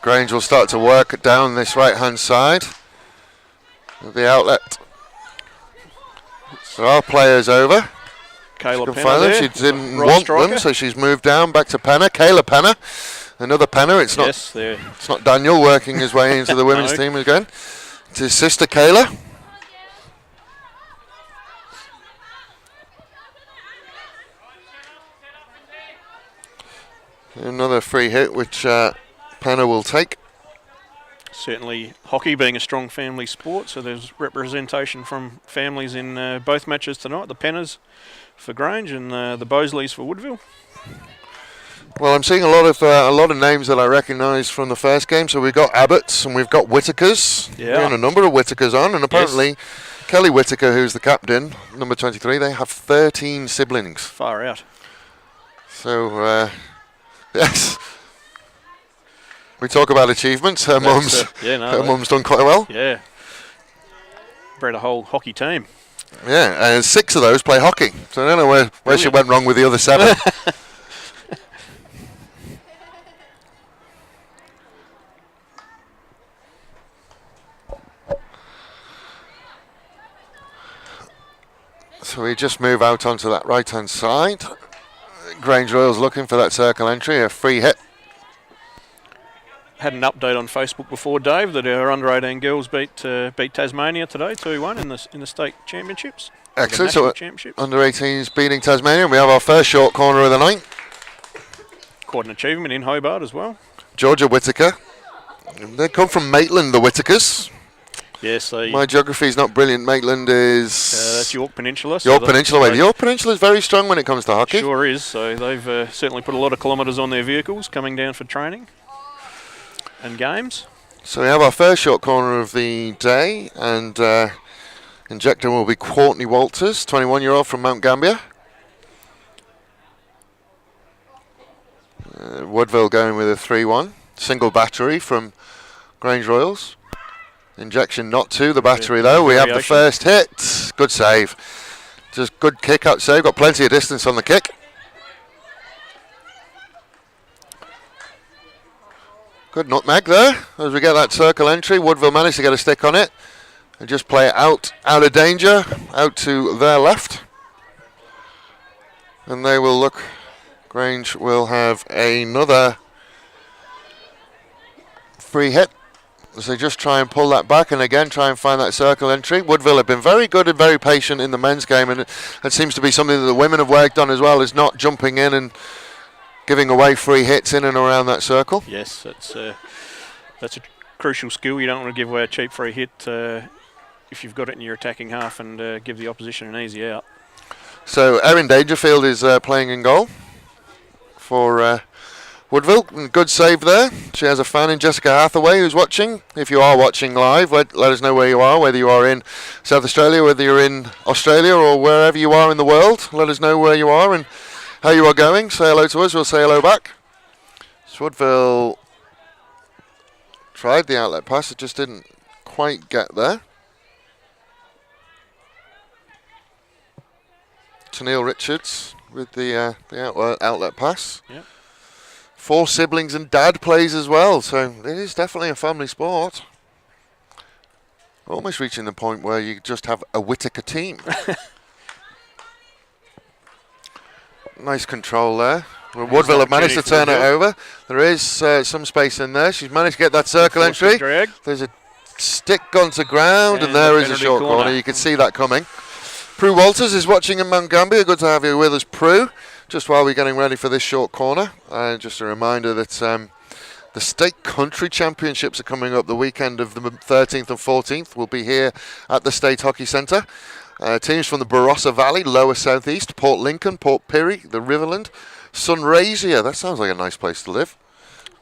Grange will start to work down this right-hand side of the outlet. There are players over. Kayla Penner there. She didn't want them, so she's moved down back to Penner. Kayla Penner, another Penner. It's not Daniel working his way into the women's team again. It's his sister Kayla. Another free hit, which Penner will take. Certainly, hockey being a strong family sport, so there's representation from families in both matches tonight. The Penners for Grange and the Bosleys for Woodville. Well, I'm seeing a lot of names that I recognise from the first game. So we've got Abbott's and we've got Whitakers. Yeah, and a number of Whitakers on, and apparently Kelly Whitaker, who's the captain, number 23, they have 13 siblings. Far out. So yes. We talk about achievements. Her mum's done quite well. Yeah. Bred a whole hockey team. Yeah, and 6 of those play hockey. So I don't know where she went wrong with the other 7. So we just move out onto that right-hand side. Grange Royals looking for that circle entry, a free hit. Had an update on Facebook before, Dave, that our under-18 girls beat Tasmania today, 2-1 in the state championships. Excellent. So under-18s beating Tasmania. We have our first short corner of the night. Quite an achievement in Hobart as well. Georgia Whitaker. They come from Maitland, the Whitakers. Yes, my geography is not brilliant. Maitland is that's York Peninsula. York Peninsula way. The York Peninsula is very strong when it comes to hockey. Sure is. So they've certainly put a lot of kilometres on their vehicles coming down for training and games. So we have our first short corner of the day, and injector will be Courtney Walters, 21-year-old from Mount Gambier. Woodville going with a 3-1. Single battery from Grange Royals. Injection not to the battery though. We have the first hit. Good save. Just good kick out save. Got plenty of distance on the kick. Good nutmeg there as we get that circle entry. Woodville managed to get a stick on it and just play it out of danger, out to their left. And they will look. Grange will have another free hit as they just try and pull that back and again try and find that circle entry. Woodville have been very good and very patient in the men's game, and it seems to be something that the women have worked on as well, is not jumping in and giving away free hits in and around that circle. Yes, that's a crucial skill. You don't want to give away a cheap free hit if you've got it in your attacking half and give the opposition an easy out. So Erin Dangerfield is playing in goal for Woodville. Good save there. She has a fan in Jessica Hathaway who's watching. If you are watching live, let us know where you are, whether you are in South Australia, whether you're in Australia or wherever you are in the world. Let us know where you are and how you are going. Say hello to us, we'll say hello back. So Woodville tried the outlet pass, it just didn't quite get there. Tennille Richards with the outlet pass. Yep. 4 siblings and dad plays as well, so it is definitely a family sport. Almost reaching the point where you just have a Whitaker team. Nice control there. Well, Woodville have managed to turn it over. There is some space in there. She's managed to get that circle entry. There's a stick gone to ground, and there is a short corner. You can see that coming. Prue Walters is watching in Mount Gambier. Good to have you with us, Prue. Just while we're getting ready for this short corner, just a reminder that the State Country Championships are coming up the weekend of the 13th and 14th. We'll be here at the State Hockey Centre. Teams from the Barossa Valley, Lower South East, Port Lincoln, Port Pirie, the Riverland, Sunraysia. That sounds like a nice place to live.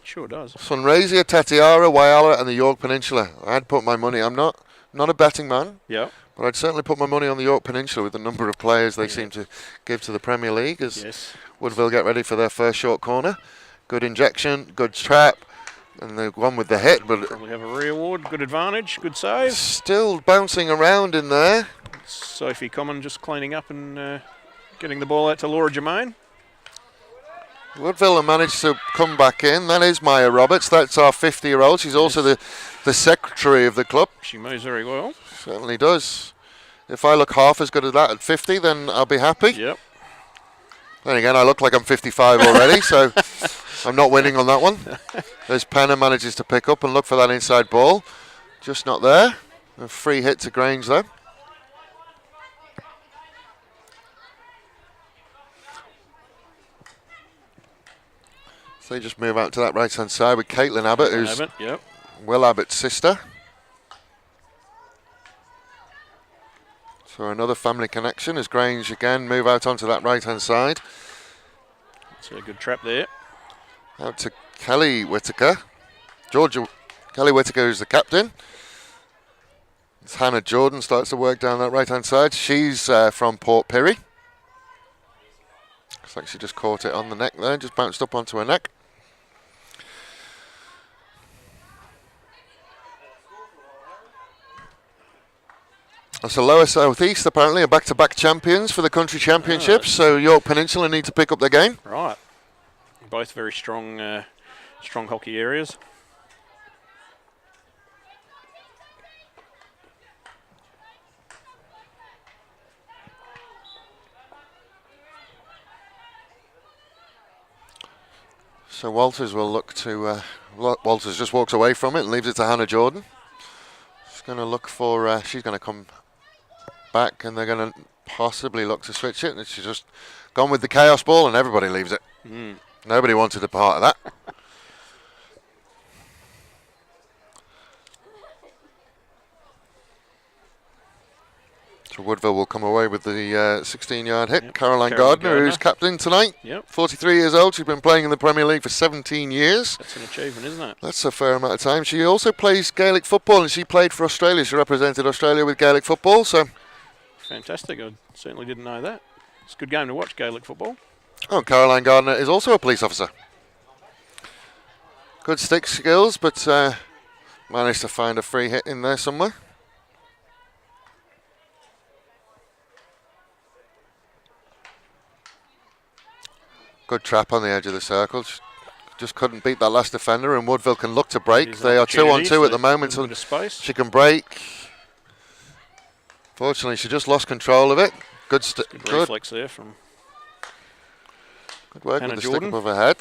Sure does. Sunraysia, Tetiara, Whyalla, and the York Peninsula. I'd put my money. I'm not a betting man. Yeah. But I'd certainly put my money on the York Peninsula with the number of players they seem to give to the Premier League as Woodville get ready for their first short corner. Good injection, good trap, and the one with the hit. But probably have a reward, good advantage, good save. Still bouncing around in there. Sophie Common just cleaning up and getting the ball out to Laura Germain. Woodville have managed to come back in. That is Maya Roberts. That's our 50-year-old. She's also the secretary of the club. She moves very well. Certainly does. If I look half as good as that at 50, then I'll be happy. Yep. Then again, I look like I'm 55 already, so I'm not winning on that one. As Penner manages to pick up and look for that inside ball. Just not there. A free hit to Grange, though. So they just move out to that right-hand side with Caitlin Abbott, who's Will Abbott's sister. So another family connection as Grange again move out onto that right-hand side. That's a good trap there. Out to Kelly Whittaker. Kelly Whittaker, who's the captain. As Hannah Jordan starts to work down that right-hand side. She's from Port Pirie. Looks like she just caught it on the neck there, just bounced up onto her neck. That's the Lower South East, apparently, are back-to-back champions for the country championships, so York Peninsula need to pick up their game. Right. Both very strong, strong hockey areas. So Walters will look to... Walters just walks away from it and leaves it to Hannah Jordan. She's going to look for... she's going to come back and they're going to possibly look to switch it. And she's just gone with the chaos ball and everybody leaves it. Nobody wanted a part of that. So Woodville will come away with the 16-yard hit. Yep. Caroline Gardner, who's captain tonight. 43 years old. She's been playing in the Premier League for 17 years. That's an achievement, isn't it? That's a fair amount of time. She also plays Gaelic football, and she played for Australia. She represented Australia with Gaelic football. So fantastic. I certainly didn't know that. It's a good game to watch, Gaelic football. Oh, Caroline Gardner is also a police officer. Good stick skills, but managed to find a free hit in there somewhere. Good trap on the edge of the circle. Just couldn't beat that last defender, and Woodville can look to break. They are 2-on-2 at the moment, so she can break. Fortunately, she just lost control of it. Good reflex there from good work Hannah with the Jordan. stick above her head.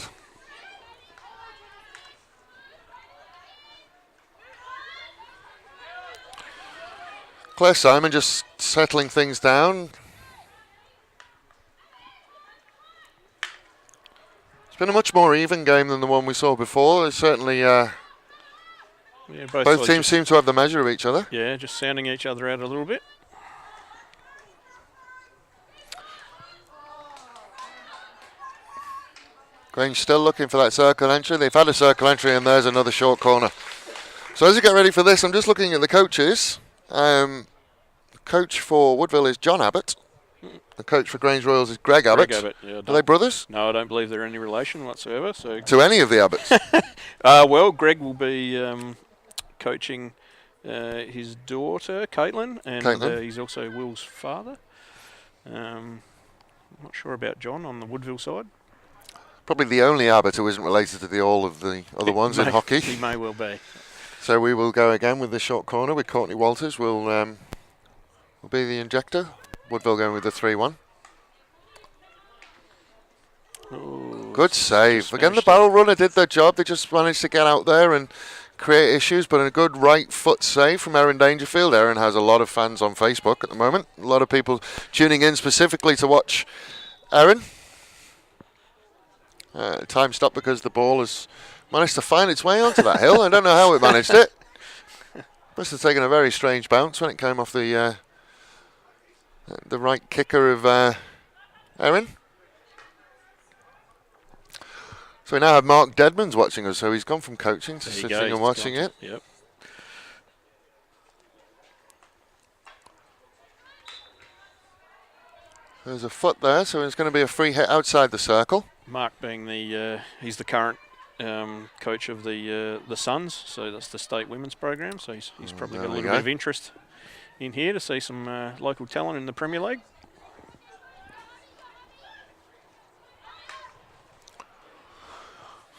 Claire Simon just settling things down. It's been a much more even game than the one we saw before. It's certainly both teams seem to have the measure of each other. Yeah, just sounding each other out a little bit. Grange still looking for that circle entry. They've had a circle entry and there's another short corner. So as you get ready for this, I'm just looking at the coaches. Coach for Woodville is John Abbott. The coach for Grange Royals is Greg Abbott. Yeah, are they brothers? No, I don't believe they're any relation whatsoever. So to any of the Abbotts? Well, Greg will be coaching his daughter, Caitlin, and he's also Will's father. I'm not sure about John on the Woodville side. Probably the only Abbott who isn't related to all of the other ones in hockey. He may well be. So we will go again with the short corner with Courtney Walters. Will be the injector. Woodville going with the 3-1. Good save. Again, the barrel runner did their job. They just managed to get out there and create issues, but a good right foot save from Erin Dangerfield. Erin has a lot of fans on Facebook at the moment. A lot of people tuning in specifically to watch Erin. Time stopped because the ball has managed to find its way onto that hill. I don't know how it managed it. Must have taken a very strange bounce when it came off the right kicker of Erin. So we now have Mark Deadman's watching us, so he's gone from coaching to sitting and watching it. Yep. There's a foot there, so it's going to be a free hit outside the circle. Mark being he's the current coach of the Suns, so that's the state women's program. So he's probably got a little bit of interest in here to see some local talent in the Premier League.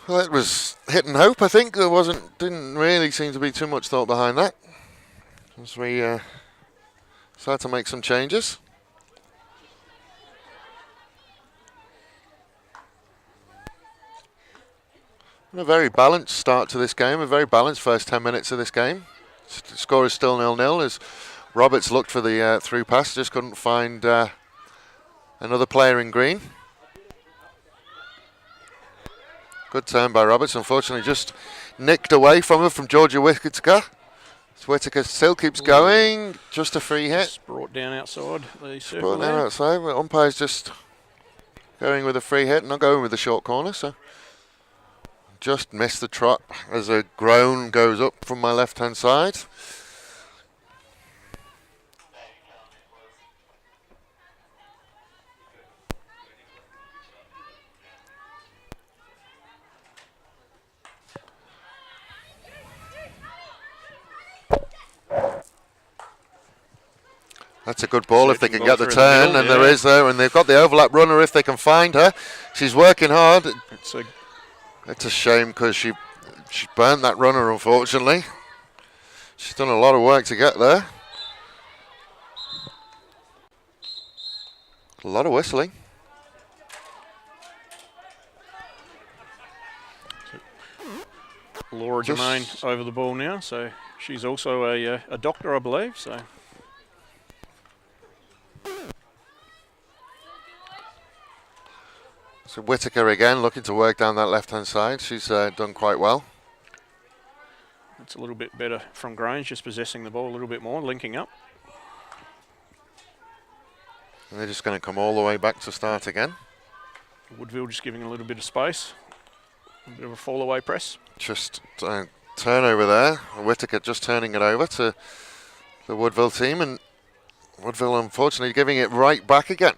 Well, it was hit and hope, I think. Didn't really seem to be too much thought behind that. As we start to make some changes. And a very balanced start to this game, a very balanced first 10 minutes of this game. Score is still 0-0 as Roberts looked for the through pass, just couldn't find another player in green. Good turn by Roberts, unfortunately just nicked away from her from Georgia Whittaker. Whittaker still keeps going, just a free hit. Just brought down outside the circle. Brought down outside, but umpire's just going with a free hit, not going with the short corner, so just missed the trot as a groan goes up from my left hand side. That's a good ball if they can get the turn, middle, and there is there, and they've got the overlap runner if they can find her. She's working hard. It's a shame because she burnt that runner, unfortunately. She's done a lot of work to get there. A lot of whistling. Laura Germain over the ball now, so she's also a doctor, I believe. So Whittaker again looking to work down that left-hand side. She's done quite well. It's a little bit better from Grange, just possessing the ball a little bit more, linking up. And they're just going to come all the way back to start again. Woodville just giving a little bit of space. A bit of a fall-away press. Just turnover there. Whittaker just turning it over to the Woodville team, and Woodville unfortunately giving it right back again.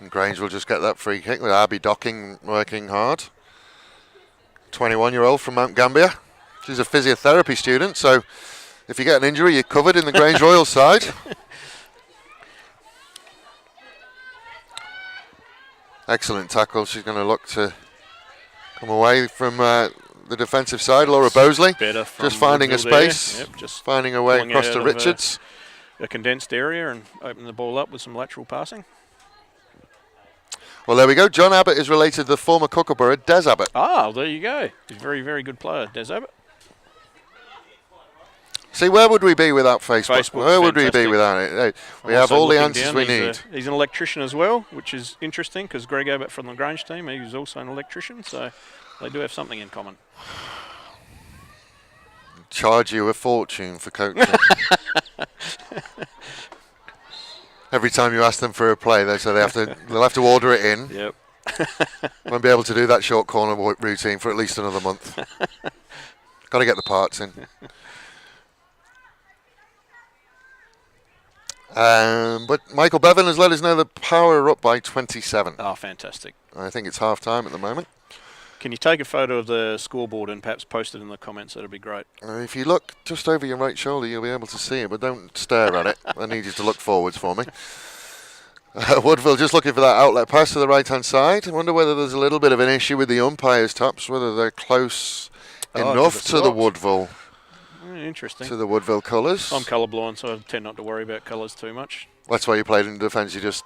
And Grange will just get that free kick with Abby Docking working hard. 21-year-old from Mount Gambier. She's a physiotherapy student, so if you get an injury, you're covered in the Grange Royals side. Excellent tackle. She's going to look to come away from the defensive side. Laura Bosley just finding a space, just finding a way across to Richards. A condensed area and open the ball up with some lateral passing. Well, there we go. John Abbott is related to the former Kookaburra, Des Abbott. Ah, there you go. He's a very, very good player, Des Abbott. See, where would we be without Facebook? Where would we be without it? Hey, we have all the answers we need. He's an electrician as well, which is interesting because Greg Abbott from the Grange team, he's also an electrician, so they do have something in common. Charge you a fortune for coaching. Every time you ask them for a play, they say they'll have to order it in. Yep. Won't be able to do that short corner routine for at least another month. Got to get the parts in. But Michael Bevan has let us know the Power are up by 27. Oh, fantastic. I think it's half time at the moment. Can you take a photo of the scoreboard and perhaps post it in the comments? That'd be great. If you look just over your right shoulder, you'll be able to see it, but don't stare at it. I need you to look forwards for me. Woodville just looking for that outlet pass to the right-hand side. I wonder whether there's a little bit of an issue with the umpires' tops, whether they're close enough to the Woodville. Interesting. To the Woodville colours. I'm colourblind, so I tend not to worry about colours too much. That's why you played in defence. You just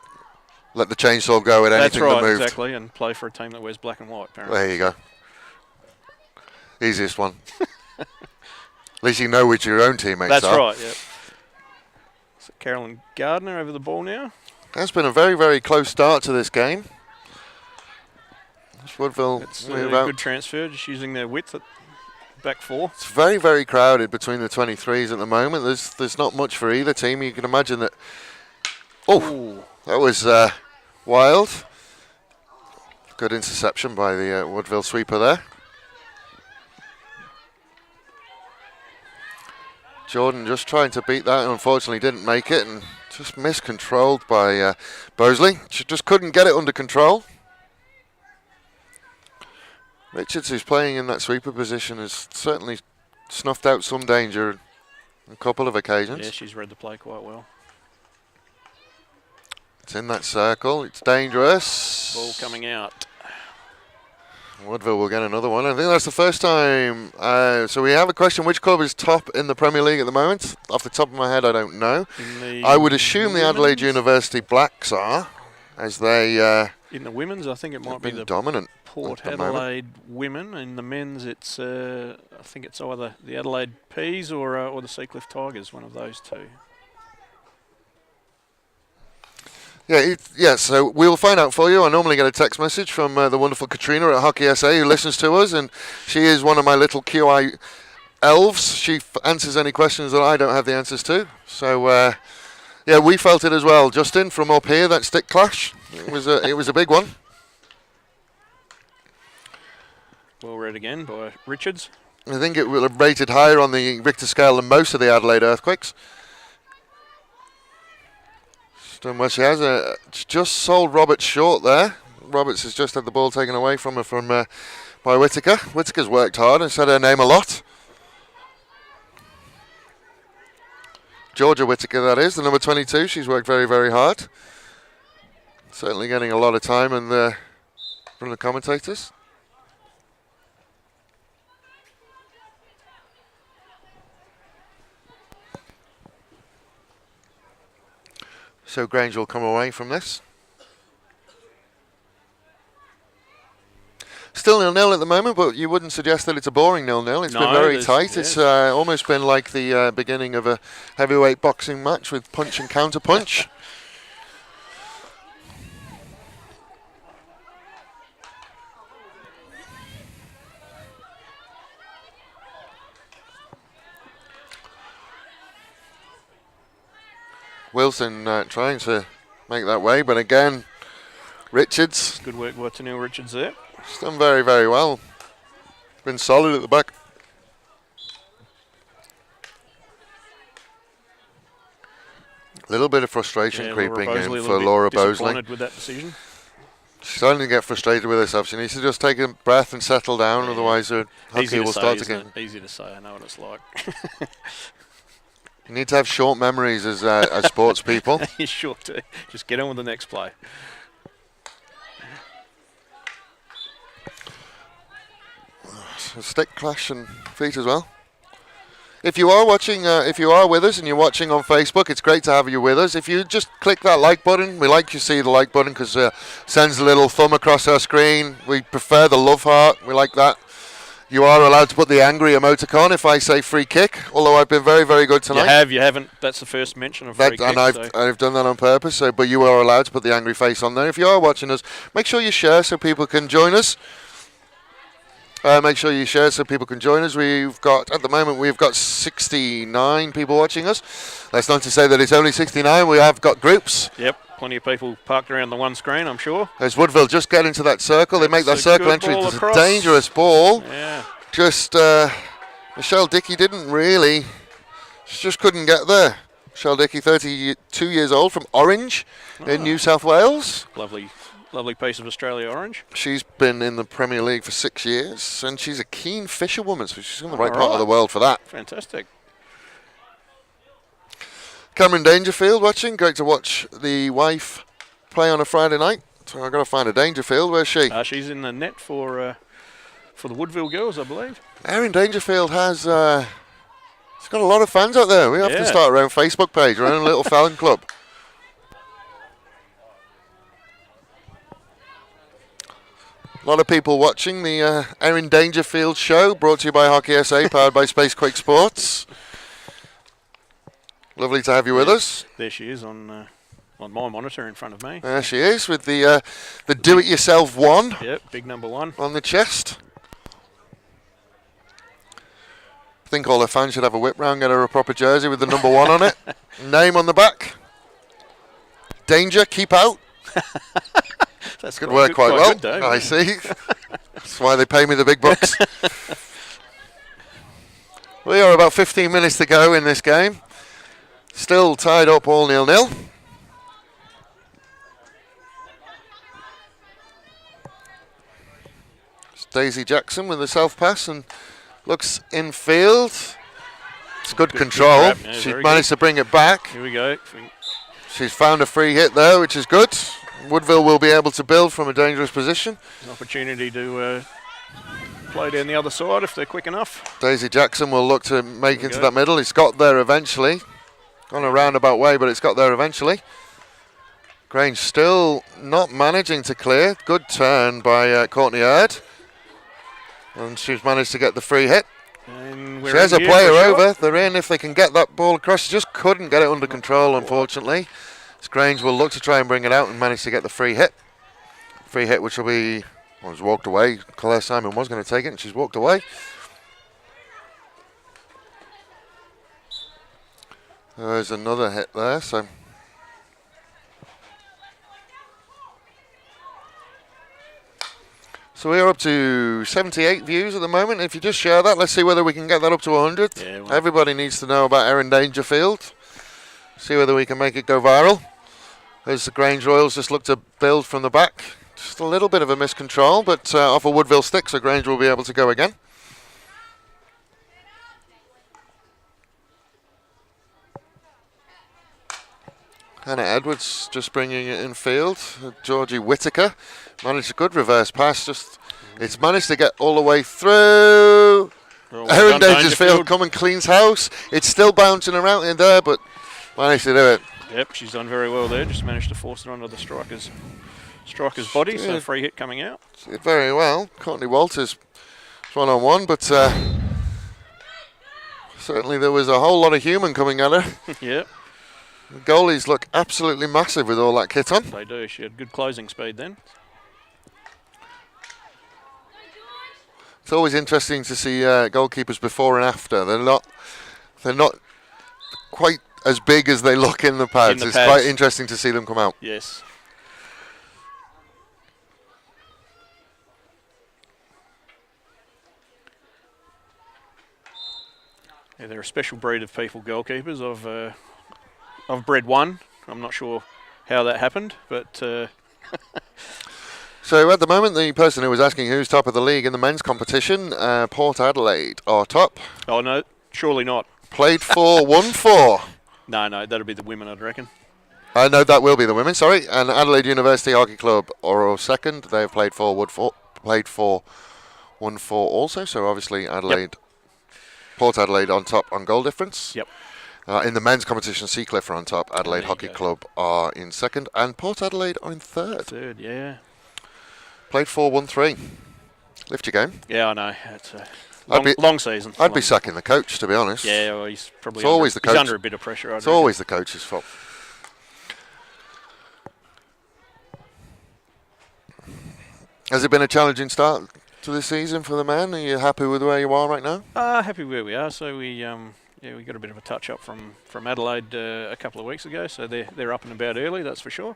let the chainsaw go at anything that moved. That's right, exactly, and play for a team that wears black and white, apparently. There you go. Easiest one. At least you know which your own teammates are. That's right, yep. So Carolyn Gardner over the ball now. That's been a very, very close start to this game. Woodville. It's a good transfer, just using their width at back four. It's very, very crowded between the 23s at the moment. There's not much for either team. You can imagine that. Oh, that was wild. Good interception by the Woodville sweeper there. Jordan just trying to beat that and unfortunately didn't make it and just miscontrolled by Bosley. She just couldn't get it under control. Richards, who's playing in that sweeper position, has certainly snuffed out some danger on a couple of occasions. Yeah, she's read the play quite well. It's in that circle. It's dangerous. Ball coming out. Woodville will get another one. I think that's the first time. So we have a question. Which club is top in the Premier League at the moment? Off the top of my head, I don't know. I would assume the Adelaide University Blacks are, as they... in the women's, I think it might be the dominant Port Adelaide women. In the men's, it's I think it's either the Adelaide Peas or the Seacliff Tigers, one of those two. Yeah, so we'll find out for you. I normally get a text message from the wonderful Katrina at Hockey SA who listens to us, and she is one of my little QI elves. She answers any questions that I don't have the answers to. So, yeah, we felt it as well. Justin, from up here, that stick clash, it was a big one. Well read again by Richards. I think it will have rated higher on the Richter scale than most of the Adelaide Earthquakes. Done what she has. Just sold Roberts short there. Roberts has just had the ball taken away from her by Whittaker. Whittaker's worked hard and said her name a lot. Georgia Whittaker, that is, the number 22. She's worked very, very hard. Certainly getting a lot of time from the commentators. So Grange will come away from this. Still 0-0 at the moment, but you wouldn't suggest that it's a boring 0-0. It's been very tight. It's almost been like the beginning of a heavyweight boxing match with punch and counter punch. Wilson trying to make that way, but again, Richards. Good work by Neil Richards there. He's done very, very well. Been solid at the back. A little bit of frustration creeping in for Laura Bosley. With that decision. She's starting to get frustrated with herself. She needs to just take a breath and settle down, otherwise her hockey will start again. Easy to say, I know what it's like. You need to have short memories as sports people. You sure do. Just get on with the next play. So stick clash and feet as well. If you are watching, if you are with us and you're watching on Facebook, it's great to have you with us. If you just click that like button, we like to see the like button because it sends a little thumb across our screen. We prefer the love heart. We like that. You are allowed to put the angry emoticon if I say free kick, although I've been very, very good tonight. You haven't. That's the first mention of free kick. And I've done that on purpose, but you are allowed to put the angry face on there. If you are watching us, make sure you share so people can join us. Make sure you share so people can join us. At the moment, we've got 69 people watching us. That's not to say that it's only 69. We have got groups. Yep. Plenty of people parked around the one screen, I'm sure. As Woodville just get into that circle, they make that circle entry. It's a dangerous ball. Yeah. Just Michelle Dickey didn't really. She just couldn't get there. Michelle Dickey, 32 years old, from Orange in New South Wales. Lovely piece of Australia orange. She's been in the Premier League for 6 years, and she's a keen fisherwoman, so she's in the right part of the world for that. Fantastic. Cameron Dangerfield watching. Great to watch the wife play on a Friday night. So I've got to find a Dangerfield. Where's she? She's in the net for the Woodville girls, I believe. Erin Dangerfield has she's got a lot of fans out there. We have to start our own Facebook page, our own little fan club. A lot of people watching the Erin Dangerfield show, brought to you by Hockey SA, powered by Spacequake Sports. Lovely to have you with us. There she is on my monitor in front of me. There she is with the do-it-yourself one. Yep, big number 1 on the chest. I think all her fans should have a whip round, get her a proper jersey with the number 1 on it. Name on the back. Danger, keep out. That's could work quite well. Good, I see. That's why they pay me the big bucks. We are about 15 minutes to go in this game. Still tied up all 0-0. It's Daisy Jackson with the self pass and looks in field. It's good control. She's managed to bring it back. Here we go. She's found a free hit there, which is good. Woodville will be able to build from a dangerous position. An opportunity to play down the other side if they're quick enough. Daisy Jackson will look to make into that middle. It's got there eventually. Gone a roundabout way, but it's got there eventually. Grange still not managing to clear. Good turn by Courtney Aird. And she's managed to get the free hit. She has a player over. They're in if they can get that ball across. She just couldn't get it under control, unfortunately. Grange will look to try and bring it out and manage to get the free hit. Free hit which will be, well, was walked away. Claire Simon was going to take it and she's walked away. There's another hit there, so we are up to 78 views at the moment. If you just share that, let's see whether we can get that up to 100. Yeah, well, everybody needs to know about Erin Dangerfield. See whether we can make it go viral. As the Grange Royals just look to build from the back. Just a little bit of a miscontrol, but off a Woodville stick, so Grange will be able to go again. Hannah Edwards just bringing it in field. Georgie Whittaker managed a good reverse pass. It's managed to get all the way through. Erin Dangerfield come and cleans house. It's still bouncing around in there, but managed to do it. Yep, she's done very well there. Just managed to force it onto the striker's body. So a free hit coming out. Did very well. Courtney Walters one-on-one, but certainly there was a whole lot of human coming at her. Yep. The goalies look absolutely massive with all that kit on. They do. She had good closing speed then. It's always interesting to see goalkeepers before and after. They're not quite as big as they look in the pads. It's quite interesting to see them come out. Yes. Yeah, they're a special breed of people, goalkeepers. I've bred one. I'm not sure how that happened, but... So at the moment, the person who was asking who's top of the league in the men's competition, Port Adelaide are top. Oh, no, surely not. Played 4, won 4. No, that'll be the women, I'd reckon. No, that will be the women, sorry. And Adelaide University Hockey Club are second. They've played 4, won 4 also. So obviously Adelaide, Port Adelaide on top on goal difference. Yep. In the men's competition, Seacliff are on top. Adelaide Hockey Club are in second. And Port Adelaide are in third. Third, yeah. Played 4, won 3. Lift your game. Yeah, I know. It's a long season. I'd be sacking the coach, to be honest. Yeah, well, he's probably always the coach. He's under a bit of pressure. It's always the coach's fault. Has it been a challenging start to the season for the men? Are you happy with where you are right now? Happy where we are. So we got a bit of a touch up from Adelaide a couple of weeks ago. So they're up and about early, that's for sure.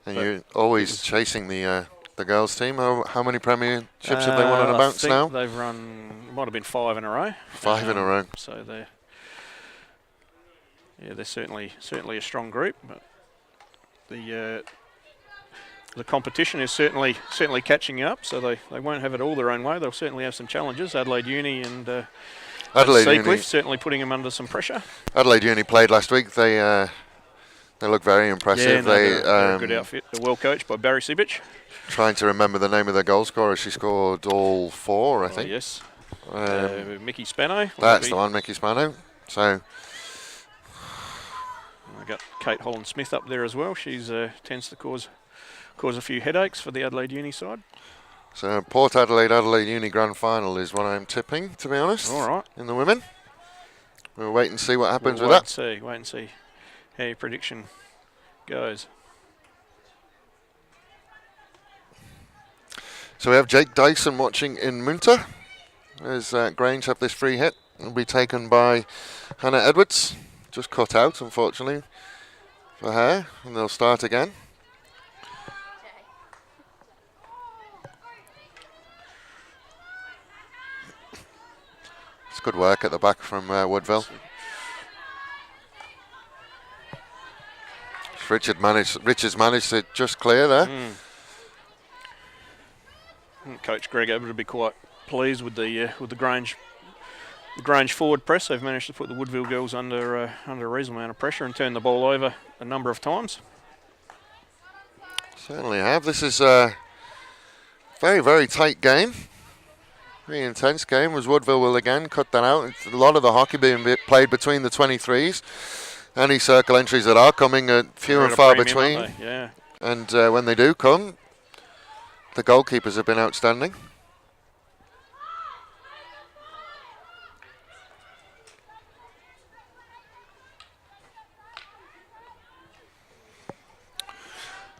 And you're always chasing the girls' team. How many premierships have they won on a bounce now? They've run, might have been 5 in a row. 5 in a row. So they're certainly a strong group. But the competition is certainly catching up. So they won't have it all their own way. They'll certainly have some challenges. Adelaide Uni and Seacliff certainly putting them under some pressure. Adelaide Uni played last week. They look very impressive. They're a good outfit. They're well coached by Barry Sibic. Trying to remember the name of their goal scorer. She scored all 4, I think. Yes. Mickey Spano. That's the one, Mickey Spano. So I got Kate Holland-Smith up there as well. She's tends to cause a few headaches for the Adelaide Uni side. So Port Adelaide Uni Grand Final is what I'm tipping, to be honest. All right. In the women. We'll wait and see what happens with that. Wait and see how your prediction goes. So we have Jake Dyson watching in Munter as Grange have this free hit. It'll be taken by Hannah Edwards. Just cut out, unfortunately, for her. And they'll start again. It's good work at the back from Woodville. Richards managed to just clear there. Coach Greg able to be quite pleased with the Grange the Grange forward press. They've managed to put the Woodville girls under a reasonable amount of pressure and turn the ball over a number of times. Certainly have. This is a very, very tight game. Very intense game, as Woodville will again cut that out. It's a lot of the hockey being played between the 23s. Any circle entries that are coming are few and far between. Yeah. And when they do come, the goalkeepers have been outstanding.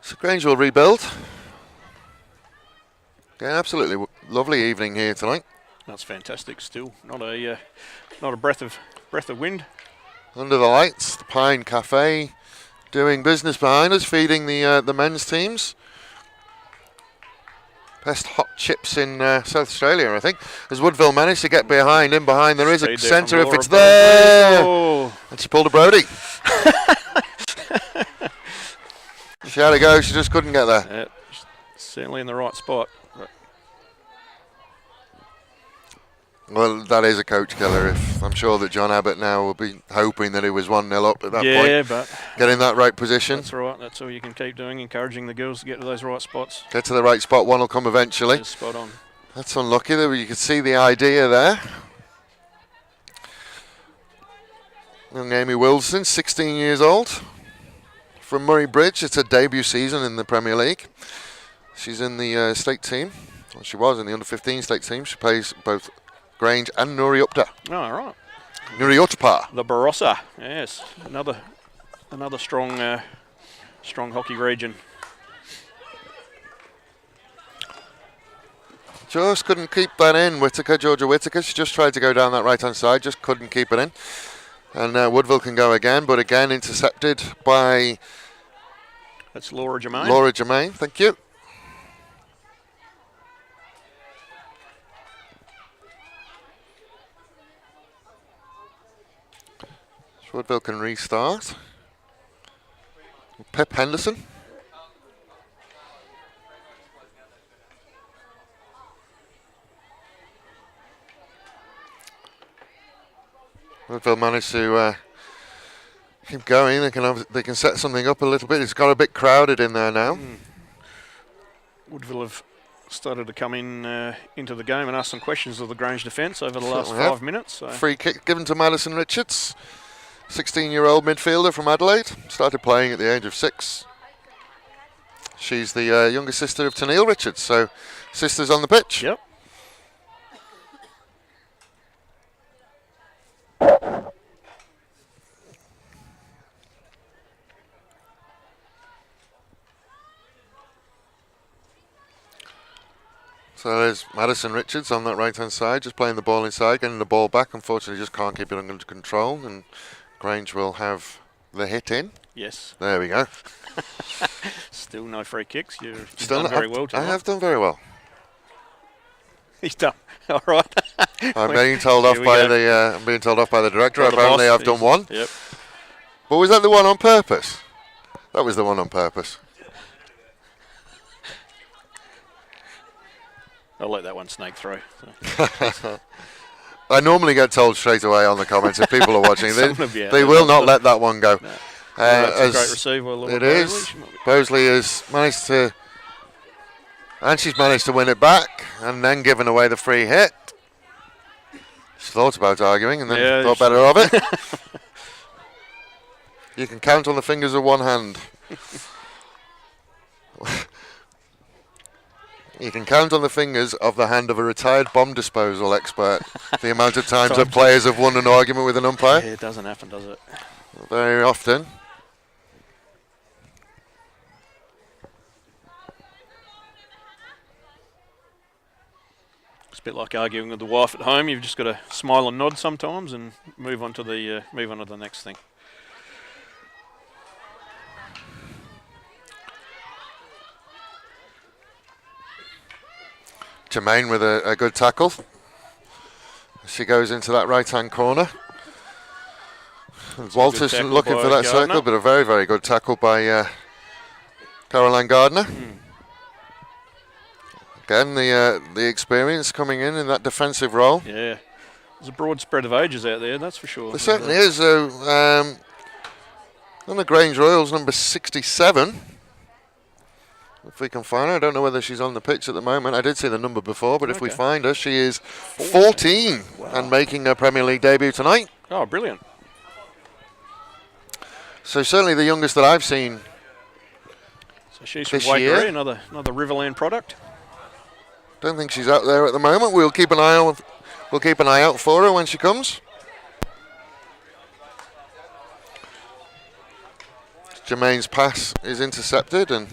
So Grange will rebuild. Yeah, absolutely lovely evening here tonight. That's fantastic. Still not a breath of wind. Under the lights, the Pine Cafe doing business behind us, feeding the men's teams. Best hot chips in South Australia, I think. As Woodville managed to get behind him, there is a centre if it's there. Oh. And she pulled a Brody. She had to go, she just couldn't get there. Yeah, certainly in the right spot. Well, that is a coach killer. I'm sure that John Abbott now will be hoping that it was 1-0 up at that point. Yeah, but get in that right position. That's right. That's all you can keep doing, encouraging the girls to get to those right spots. Get to the right spot. One will come eventually. Just spot on. That's unlucky. You can see the idea there. Young Amy Wilson, 16 years old, from Murray Bridge. It's her debut season in the Premier League. She's in the state team. Well, she was in the under-15 state team. She plays both Grange and Nuri Upta. Oh, right. Nuri Utpa. The Barossa, yes. Another strong hockey region. Just couldn't keep that in. Georgia Whittaker. She just tried to go down that right-hand side, just couldn't keep it in. And Woodville can go again, but again intercepted by... That's Laura Germain. Laura Germain, thank you. Woodville can restart. Pip Henderson. Woodville managed to keep going. They can set something up a little bit. It's got a bit crowded in there now. Woodville have started to come into the game and ask some questions of the Grange defence over the last 5 minutes. So. Free kick given to Madison Richards. 16-year-old midfielder from Adelaide, started playing at the age of 6. She's the younger sister of Tennille Richards, so sisters on the pitch. Yep. So there's Madison Richards on that right-hand side, just playing the ball inside, getting the ball back. Unfortunately, just can't keep it under control, and Grange will have the hit in. Yes. There we go. Still no free kicks. You've done very well tonight. I have done very well. He's done. All right. I'm being told off by the director. Apparently, I've done one. Yep. But was that the one on purpose? That was the one on purpose. I'll let that one snake through. So. I normally get told straight away on the comments if people are watching. They will not let that one go. No. That's a great receiver. It is. Bosley has managed to, and she's managed to win it back, and then given away the free hit. She thought about arguing, and then thought better of it. You can count on the fingers of one hand. You can count on the fingers of the hand of a retired bomb disposal expert the amount of times that players have won an argument with an umpire. Yeah, it doesn't happen, does it? Very often. It's a bit like arguing with the wife at home. You've just got to smile and nod sometimes and move on to the next thing. Germain with a good tackle. She goes into that right-hand corner. Walters looking for that circle, but a very, very good tackle by Caroline Gardner. Again, the experience coming in that defensive role. Yeah. There's a broad spread of ages out there, that's for sure. There certainly is. On the Grange Royals, number 67. If we can find her. I don't know whether she's on the pitch at the moment. I did see the number before, but if we find her, she is 14 and making her Premier League debut tonight. Oh, brilliant. So certainly the youngest that I've seen. So she's from Waikerie, another Riverland product. Don't think she's out there at the moment. We'll keep an eye on. We'll keep an eye out for her when she comes. Jermaine's pass is intercepted and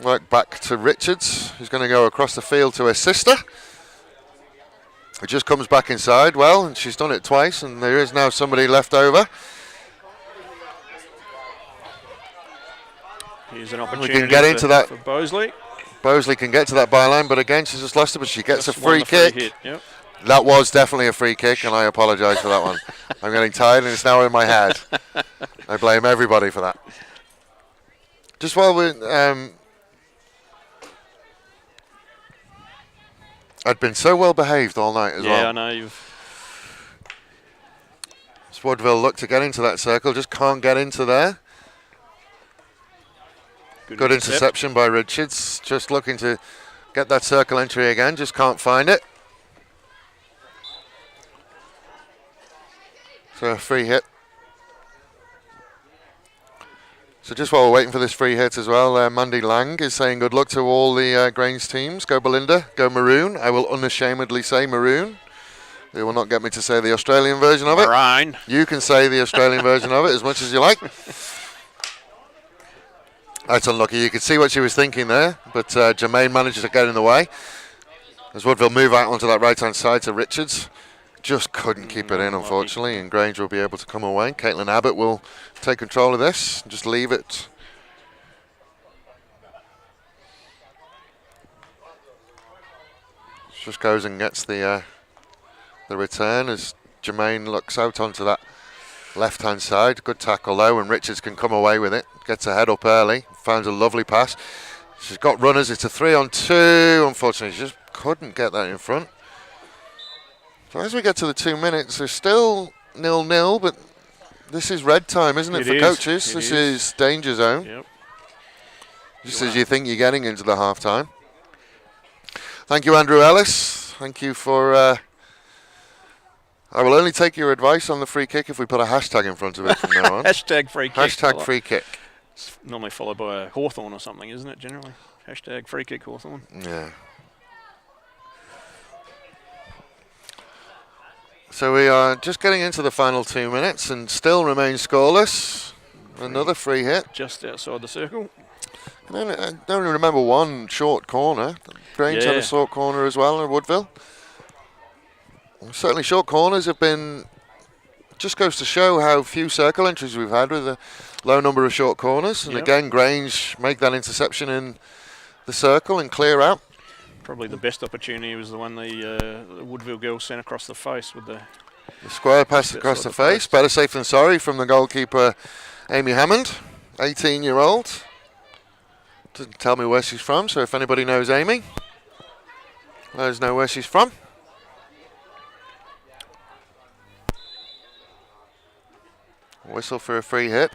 work back to Richards, who's going to go across the field to her sister. It just comes back inside well, and she's done it twice, and there is now somebody left over. Here's an opportunity we can get into that for Bosley. Bosley can get to that byline, but again, she's just lost it, but she gets just a free kick. Free hit, yep. That was definitely a free kick, and I apologise for that one. I'm getting tired, and it's now in my head. I blame everybody for that. Just while we're... I'd been so well behaved all night as well. Yeah, I know you've. Woodville look to get into that circle, just can't get into there. Good interception by Richards, just looking to get that circle entry again, just can't find it. So a free hit. So just while we're waiting for this free hit as well, Mandy Lang is saying good luck to all the Grange teams. Go Belinda, go Maroon. I will unashamedly say Maroon. They will not get me to say the Australian version of it. Maroon. You can say the Australian version of it as much as you like. That's unlucky. You could see what she was thinking there, but Jermaine manages to get in the way. As Woodville move out onto that right-hand side to Richards. Just couldn't keep it in, unfortunately, and Grange will be able to come away. Caitlin Abbott will take control of this and just leave it. Just goes and gets the return as Jermaine looks out onto that left-hand side. Good tackle though, and Richards can come away with it. Gets her head up early, finds a lovely pass. She's got runners, it's a 3-on-2. Unfortunately, she just couldn't get that in front. So as we get to the 2 minutes, there's still 0-0, but this is red time, isn't it, for coaches? This is danger zone. Yep. Just as you think you're getting into the half-time. Thank you, Andrew Ellis. Thank you for... I will only take your advice on the free kick if we put a hashtag in front of it from now on. Hashtag free kick. Hashtag free kick. It's normally followed by a Hawthorn or something, isn't it, generally? Hashtag free kick Hawthorn. Yeah. So we are just getting into the final 2 minutes and still remain scoreless. Another free hit. Just outside the circle. I don't remember one short corner. Grange had a short corner as well in Woodville. Certainly short corners have been... Just goes to show how few circle entries we've had with a low number of short corners. And again, Grange make that interception in the circle and clear out. Probably the best opportunity was the one the Woodville girls sent across the face with the square pass across the face. Better safe than sorry from the goalkeeper, Amy Hammond, 18-year-old. Doesn't tell me where she's from, so if anybody knows Amy, let us know where she's from. Whistle for a free hit.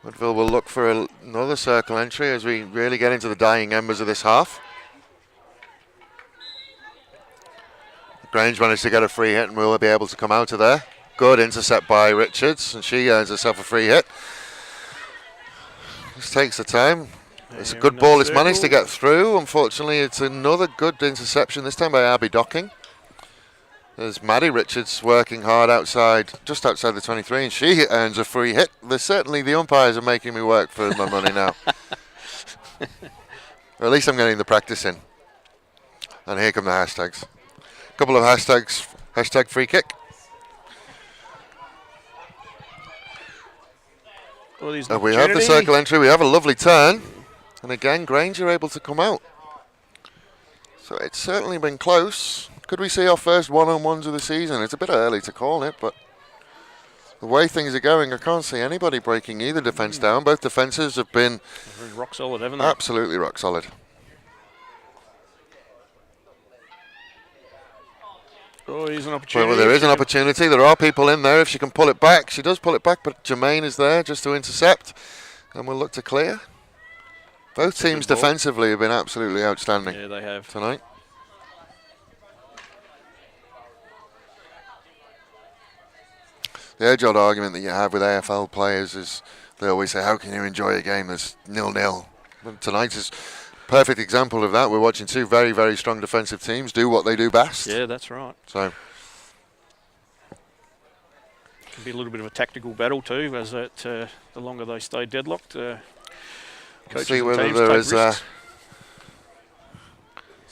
Woodville will look for another circle entry as we really get into the dying embers of this half. Grange managed to get a free hit and will be able to come out of there. Good intercept by Richards, and she earns herself a free hit. This takes the time. It's a good ball. It's managed to get through. Unfortunately, it's another good interception, this time by Abby Docking. There's Maddie Richards working hard outside, just outside the 23, and she earns a free hit. Certainly the umpires are making me work for my money now. Or at least I'm getting the practice in. And here come the hashtags. A couple of hashtags. Hashtag free kick. We have the circle entry. We have a lovely turn. And again, Grange are able to come out. So it's certainly been close. Could we see our first one-on-ones of the season? It's a bit early to call it, but the way things are going, I can't see anybody breaking either defence down. Both defences have been rock solid, haven't they? Absolutely rock solid. Oh, here's an opportunity. Well, there is an opportunity. There are people in there. If she can pull it back, she does pull it back, but Jermaine is there just to intercept, and we'll look to clear. Both teams defensively have been absolutely outstanding. Yeah, they have tonight. The age-old argument that you have with AFL players is they always say, how can you enjoy a game that's 0-0? Well, tonight is a perfect example of that. We're watching two very, very strong defensive teams do what they do best. Yeah, that's right. So can be a little bit of a tactical battle too, as the longer they stay deadlocked. See whether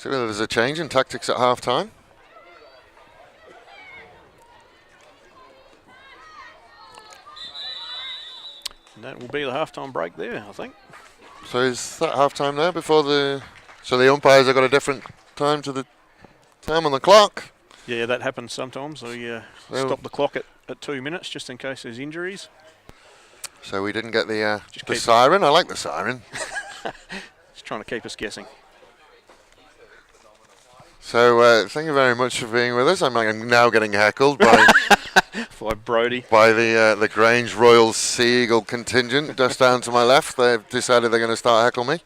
there's a change in tactics at half time. And that will be the half-time break there, I think. So is that half time there before so the umpires have got a different time to the time on the clock? Yeah, that happens sometimes. So stop the clock at 2 minutes just in case there's injuries. So we didn't get the siren. I like the siren. Just trying to keep us guessing. So thank you very much for being with us. I'm now getting heckled by by Brody. By the Grange Royals Sea Eagle contingent just down to my left. They've decided they're going to start heckle me.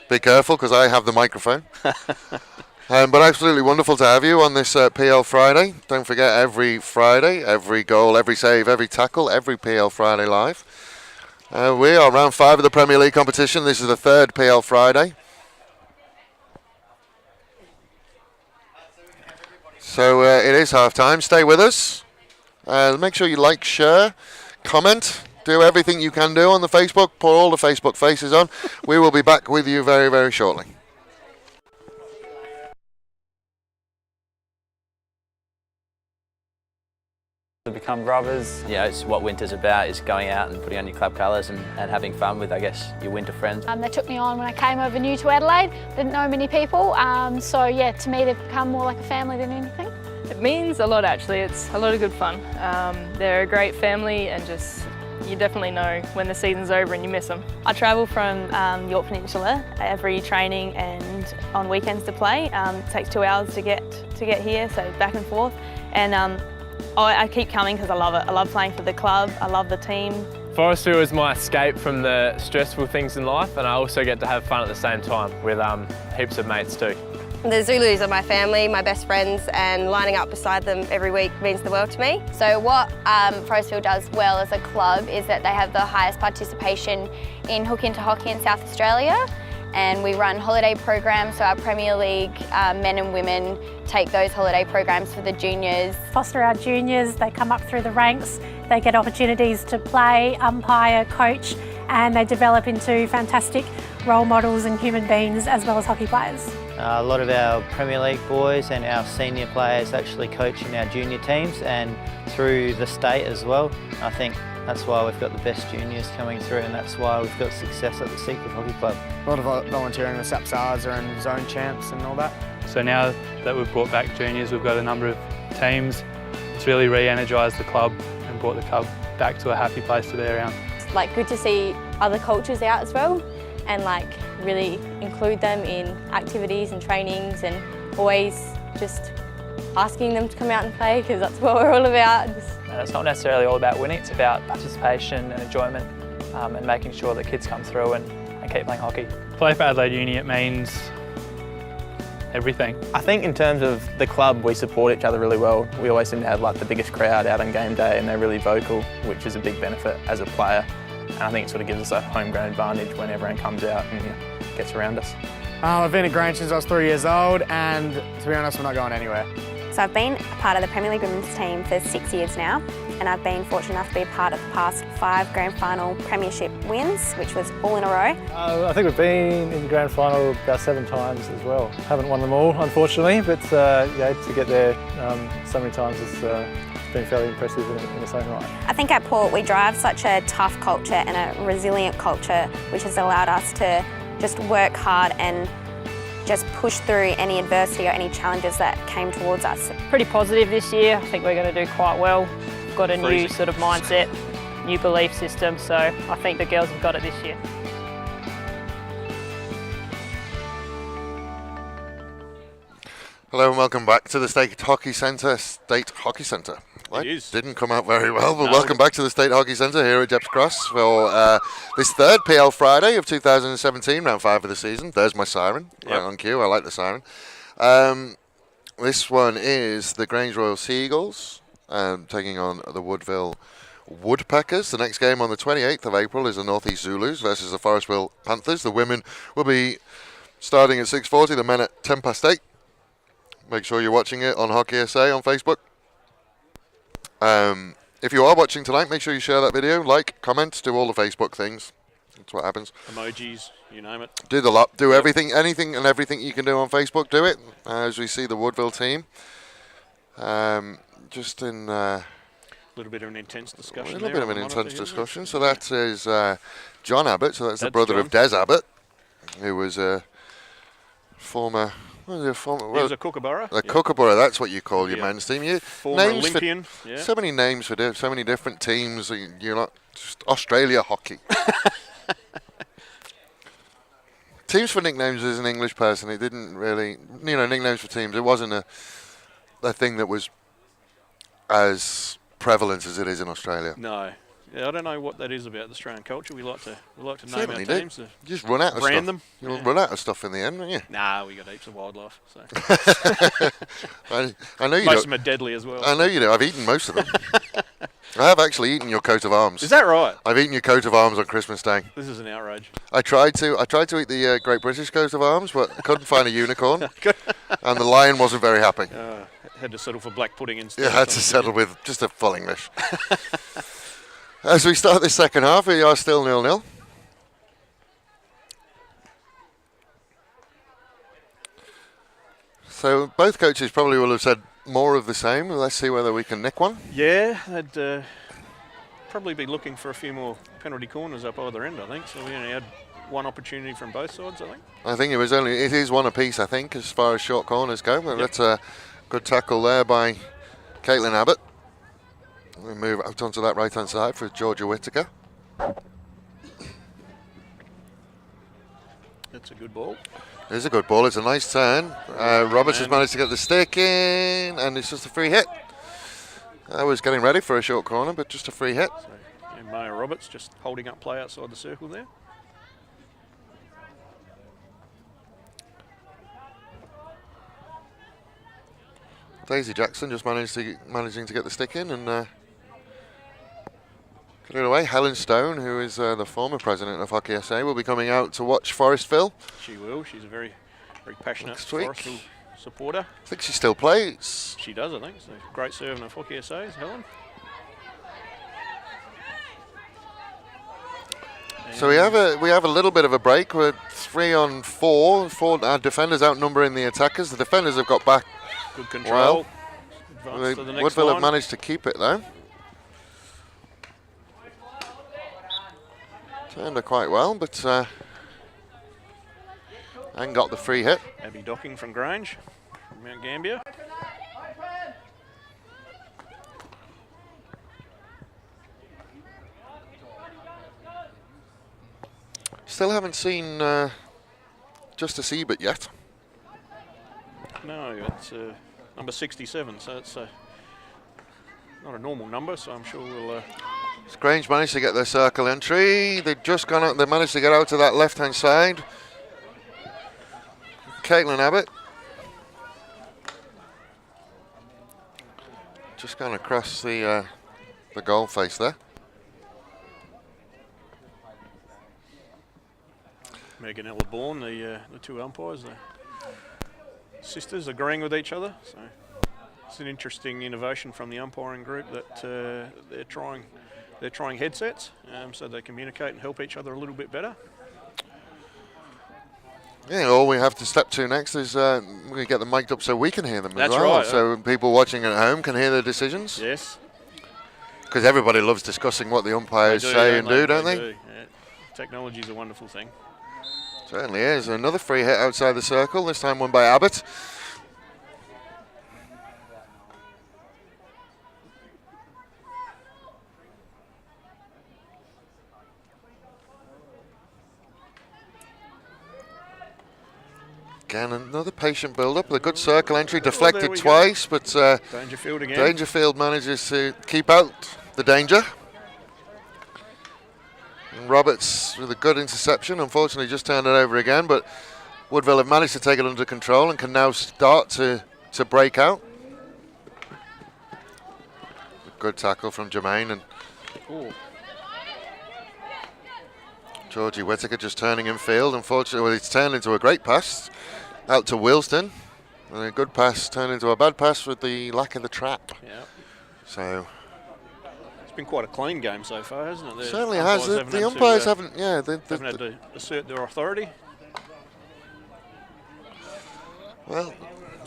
Be careful because I have the microphone. But absolutely wonderful to have you on this PL Friday. Don't forget, every Friday, every goal, every save, every tackle, every PL Friday live. We are round 5 of the Premier League competition. This is the 3rd PL Friday. So it is half time. Stay with us. Make sure you like, share, comment, do everything you can do on the Facebook. Put all the Facebook faces on. We will be back with you very, very shortly. To become brothers. Yeah, it's what winter's about, is going out and putting on your club colours and having fun with, I guess, your winter friends. They took me on when I came over new to Adelaide. Didn't know many people, so yeah, to me they've become more like a family than anything. It means a lot actually, it's a lot of good fun. They're a great family and just, you definitely know when the season's over and you miss them. I travel from York Peninsula every training and on weekends to play. It takes 2 hours to get here, so back and forth. And I keep coming because I love it. I love playing for the club, I love the team. Forestfield is my escape from the stressful things in life, and I also get to have fun at the same time with heaps of mates too. The Zulus are my family, my best friends, and lining up beside them every week means the world to me. So what Forestfield does well as a club is that they have the highest participation in hook into hockey in South Australia, and we run holiday programs, so our Premier League men and women take those holiday programs for the juniors. Foster our juniors, they come up through the ranks, they get opportunities to play, umpire, coach, and they develop into fantastic role models and human beings as well as hockey players. A lot of our Premier League boys and our senior players actually coach in our junior teams and through the state as well. I think that's why we've got the best juniors coming through, and that's why we've got success at the Secret Hockey Club. A lot of volunteering with SAPSARs and zone champs and all that. So now that we've brought back juniors, we've got a number of teams. It's really re-energised the club and brought the club back to a happy place to be around. It's like good to see other cultures out as well, and like really include them in activities and trainings, and always just asking them to come out and play because that's what we're all about. And it's not necessarily all about winning, it's about participation and enjoyment and making sure that kids come through and keep playing hockey. Play for Adelaide Uni, it means everything. I think in terms of the club, we support each other really well. We always seem to have like the biggest crowd out on game day, and they're really vocal, which is a big benefit as a player. And I think it sort of gives us a homegrown advantage when everyone comes out and gets around us. I've been at Grange since I was 3 years old, and to be honest, we're not going anywhere. So I've been a part of the Premier League women's team for 6 years now, and I've been fortunate enough to be a part of the past 5 grand final premiership wins, which was all in a row. I think we've been in the grand final about 7 times as well. Haven't won them all, unfortunately, but yeah, to get there so many times is been fairly impressive in its own right. I think at Port we drive such a tough culture and a resilient culture, which has allowed us to just work hard and just push through any adversity or any challenges that came towards us. Pretty positive this year. I think we're going to do quite well. We've got a new sort of mindset, new belief system, so I think the girls have got it this year. Hello and welcome back to the State Hockey Centre. It is. Didn't come out very well, but welcome back to the State Hockey Centre here at Depps Cross for this third PL Friday of 2017, round 5 of the season. There's my siren, right on cue. I like the siren. This one is the Grange Royals Seagulls taking on the Woodville Woodpeckers. The next game on the 28th of April is the Northeast Zulus versus the Forestville Panthers. The women will be starting at 6:40, the men at 8:10. Make sure you're watching it on Hockey SA on Facebook. If you are watching tonight, make sure you share that video, like, comment, do all the Facebook things. That's what happens. Emojis, you name it. Do the lot. Do everything, anything and everything you can do on Facebook, do it. As we see the Woodville team. Just in... a little bit of an intense discussion. A little bit of an intense discussion. So that is John Abbott. So that's the brother John. of Des Abbott, who was a former... He was a Kookaburra. A Kookaburra, that's what you call your men's team. You Former Olympian. So many names for so many different teams. You're not just Australia hockey. Teams for nicknames as an English person, it didn't really, nicknames for teams. It wasn't a thing that was as prevalent as it is in Australia. No. Yeah, I don't know what that is about the Australian culture. We like to name Certainly our teams. You just run out of brand stuff. them. You'll run out of stuff in the end, won't you? Nah, we got heaps of wildlife. So. I know you do. Most of them are deadly as well. I know you do. I've eaten most of them. I have actually eaten your coat of arms. Is that right? I've eaten your coat of arms on Christmas Day. This is an outrage. I tried to eat the Great British coat of arms, but couldn't find a unicorn, and the lion wasn't very happy. Had to settle for black pudding instead. Yeah, had to settle with just a full English. As we start the second half, we are still 0-0. So both coaches probably will have said more of the same. Let's see whether we can nick one. Yeah, they'd probably be looking for a few more penalty corners up either end, I think. So we only had one opportunity from both sides, I think. I think it is one apiece, I think, as far as short corners go. But that's a good tackle there by Caitlin Abbott. We move out onto that right-hand side for Georgia Whittaker. That's a good ball. It is a good ball. It's a nice turn. Roberts has managed to get the stick in, and it's just a free hit. I was getting ready for a short corner, but just a free hit. So, Maya Roberts just holding up play outside the circle there. Daisy Jackson just managing to get the stick in and get it away. Helen Stone, who is the former president of Hockey SA, will be coming out to watch Forestville. She will. She's a very, very passionate Forestville supporter. I think she still plays. She does, I think. So great serving of Hockey SA is Helen. So we have a little bit of a break. We're 3-on-4. Our defenders outnumbering the attackers. The defenders have got back. Good control. Well, to the next Woodville line. have managed to keep it though. Turned her quite well, but and got the free hit. Abby Docking from Grange, from Mount Gambier. Still haven't seen Justice Ebert yet. No, it's number 67, so it's not a normal number, so I'm sure we'll... Grange managed to get their circle entry. They've just gone out, they managed to get out to that left-hand side. Caitlin Abbott. Just gone across the goal face there. Megan Ella Bourne, the two umpires, the sisters agreeing with each other. So it's an interesting innovation from the umpiring group that they're trying headsets so they communicate and help each other a little bit better. Yeah, all we have to step to next is we get them mic'd up so we can hear them as That's well. right. So people watching at home can hear the decisions. Yes. Because everybody loves discussing what the umpires say and do, don't they? Yeah. Technology is a wonderful thing. Certainly is. Another free hit outside the circle, this time won by Abbott. Again, another patient build-up. A good circle entry, deflected twice, but Dangerfield again. Dangerfield manages to keep out the danger. And Roberts with a good interception. Unfortunately, just turned it over again, but Woodville have managed to take it under control and can now start to break out. Good tackle from Jermaine, and Georgie Whittaker just turning in field. Unfortunately, it's turned into a great pass out to Wilston. And a good pass turned into a bad pass with the lack of the trap. Yeah. So it's been quite a clean game so far, hasn't it? Certainly has. The umpires haven't. Yeah, haven't had to assert their authority. Well,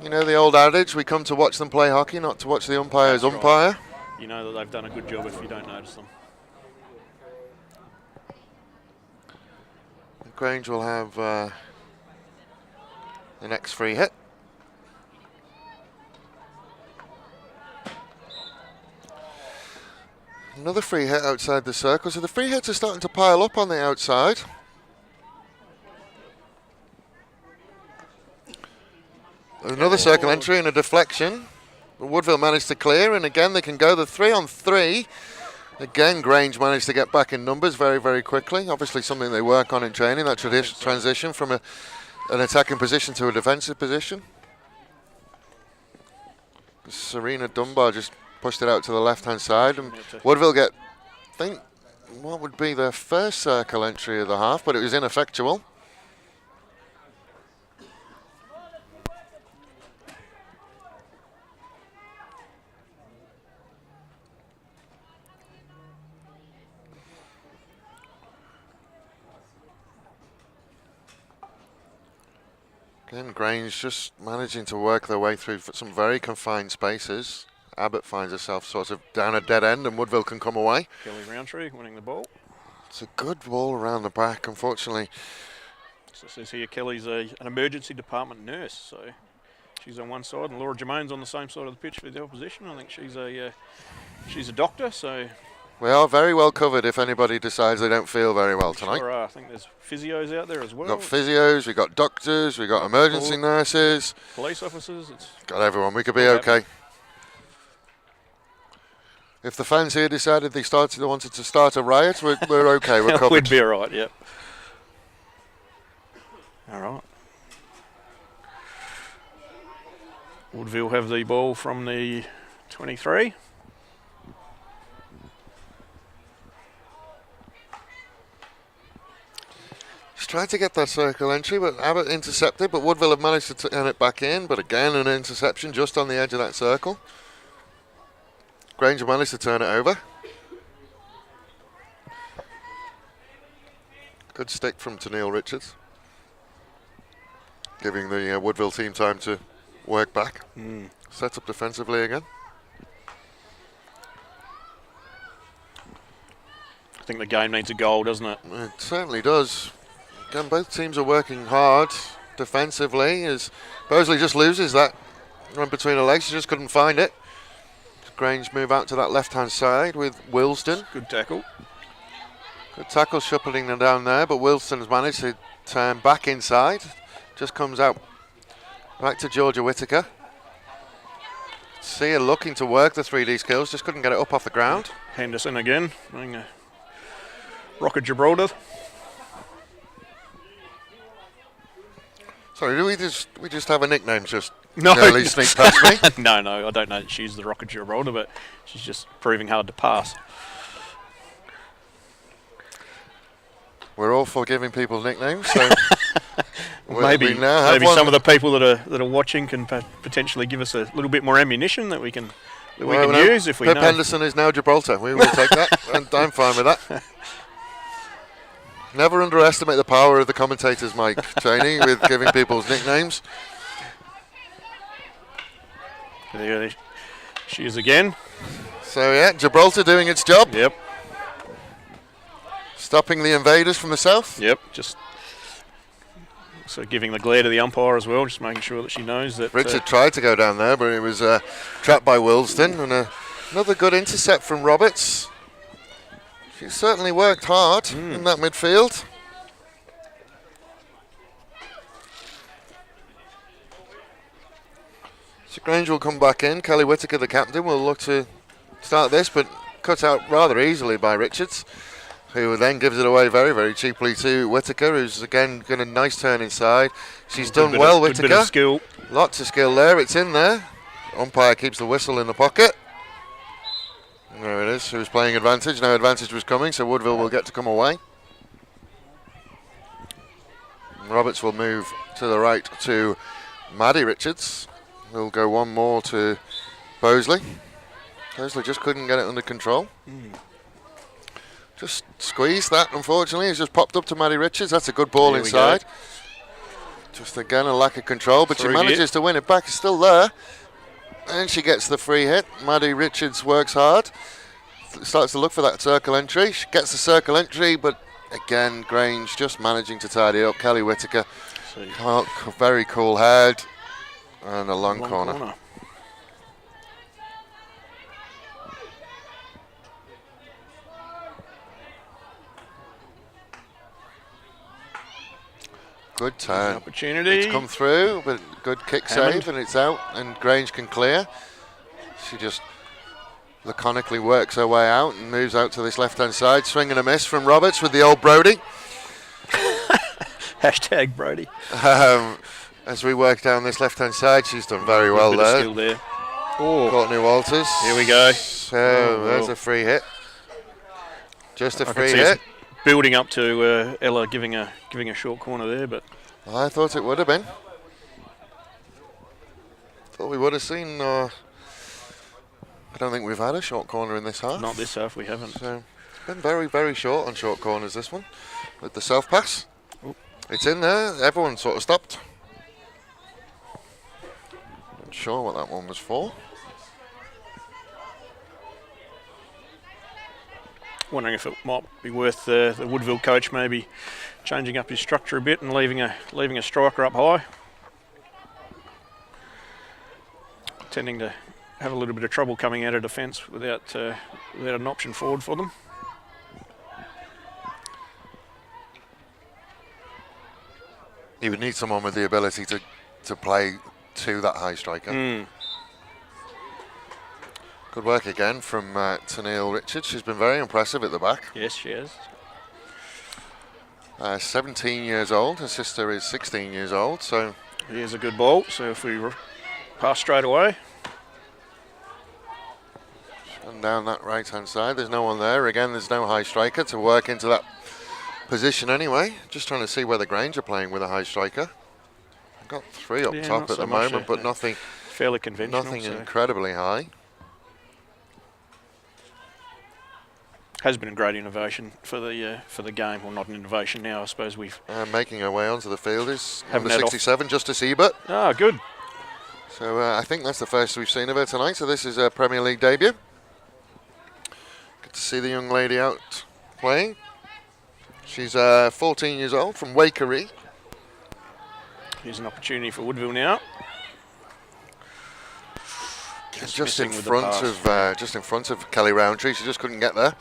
you know the old adage: we come to watch them play hockey, not to watch the umpires umpire. Right. You know that they've done a good job if you don't notice them. Grange will have the next free hit. Another free hit outside the circle. So the free hits are starting to pile up on the outside. Another circle entry and a deflection. Woodville managed to clear, and again they can go the 3-on-3. Again, Grange managed to get back in numbers very, very quickly. Obviously something they work on in training, that transition from an attacking position to a defensive position. Serena Dunbar just pushed it out to the left-hand side, and Woodville get, I think, what would be their first circle entry of the half, but it was ineffectual. Again, Grange just managing to work their way through some very confined spaces. Abbott finds herself sort of down a dead end, and Woodville can come away. Kelly Roundtree winning the ball. It's a good ball around the back, unfortunately. So it says here Kelly's an emergency department nurse, so she's on one side, and Laura Jermaine's on the same side of the pitch for the opposition. I think she's a doctor, so. We are very well covered if anybody decides they don't feel very well tonight. Sure are. I think there's physios out there as well. We've got physios, we've got doctors, we've got emergency nurses. Police officers. Got everyone. We could be okay. If the fans here decided they wanted to start a riot, we're okay. We're covered. We'd be all right, yep. All right. Woodville have the ball from the 23. Just tried to get that circle entry, but Abbott intercepted, but Woodville have managed to turn it back in, but again an interception just on the edge of that circle. Granger managed to turn it over. Good stick from Tennille Richards, giving the Woodville team time to work back. Set up defensively again. I think the game needs a goal, doesn't it? It certainly does. Again, both teams are working hard defensively, as Bosley just loses that run between her legs. She just couldn't find it. Grange move out to that left-hand side with Wilston. Good tackle. Good tackle shuffling them down there, but Wilson's managed to turn back inside. Just comes out back to Georgia Whittaker. See her looking to work the 3D skills, just couldn't get it up off the ground. Henderson again, running a Rocket Gibraltar. Sorry, do we just have a nickname just barely sneak past me? No, I don't know that she's the Rocket Gibraltar, but she's just proving hard to pass. We're all for giving people nicknames, so maybe some of the people that are watching can potentially give us a little bit more ammunition that we can use if we know. Pip Henderson is now Gibraltar. We will take that, and I'm fine with that. Never underestimate the power of the commentators, Mike Cheney, with giving people's nicknames. There she is again. So yeah, Gibraltar doing its job. Yep. Stopping the invaders from the south. Yep. Just so giving the glare to the umpire as well, just making sure that she knows that. Richard tried to go down there, but it was trapped by Wilston, and another good intercept from Roberts. She certainly worked hard in that midfield. So Grange will come back in. Kelly Whittaker, the captain, will look to start this, but cut out rather easily by Richards, who then gives it away very, very cheaply to Whittaker, who's again got a nice turn inside. She's done well, Whittaker. Good bit of skill. Lots of skill there. It's in there. Umpire keeps the whistle in the pocket. There it is. Who's playing advantage? No advantage was coming, so Woodville will get to come away. Roberts will move to the right to Maddie Richards. We'll go one more to Bosley. Bosley just couldn't get it under control. Just squeezed that, unfortunately. It's just popped up to Maddie Richards. That's a good ball inside. Just again a lack of control, but she manages to win it back. It's still there. And she gets the free hit. Maddie Richards works hard. Starts to look for that circle entry. She gets the circle entry, but again, Grange just managing to tidy it up. Kelly Whittaker, very cool head. And a long corner. Good turn. Opportunity. It's come through, but good kick save, and it's out, and Grange can clear. She just laconically works her way out and moves out to this left-hand side. Swing and a miss from Roberts with the old Brody. Hashtag Brody. As we work down this left-hand side, she's done very well there. Skill there. Courtney Walters. Here we go. So there's a free hit. Just a free hit. Building up to Ella giving a short corner there, but I thought it would have been. Thought we would have seen. I don't think we've had a short corner in this half. Not this half, we haven't. So it's been very, very short on short corners, this one, with the self pass. It's in there. Everyone sort of stopped. Not sure what that one was for. Wondering if it might be worth the Woodville coach maybe changing up his structure a bit and leaving a striker up high. Tending to have a little bit of trouble coming out of defence without an option forward for them. You would need someone with the ability to play to that high striker. Good work again from Tennille Richards. She's been very impressive at the back. Yes, she is. 17 years old. Her sister is 16 years old. So here's a good ball. So if we pass straight away. And down that right-hand side, there's no one there. Again, there's no high striker to work into that position anyway. Just trying to see whether Grange are playing with a high striker. I've got three up top at the moment, but nothing fairly conventional. Nothing incredibly high. Has been a great innovation for the game. Well, not an innovation now. I suppose we've making her way onto the field is number 67, Justice Ebert. Ah, good. So I think that's the first we've seen of her tonight. So this is her Premier League debut. Good to see the young lady out playing. She's 14 years old from Waikerie. Here's an opportunity for Woodville now. Just in front of Kelly Roundtree. She just couldn't get there.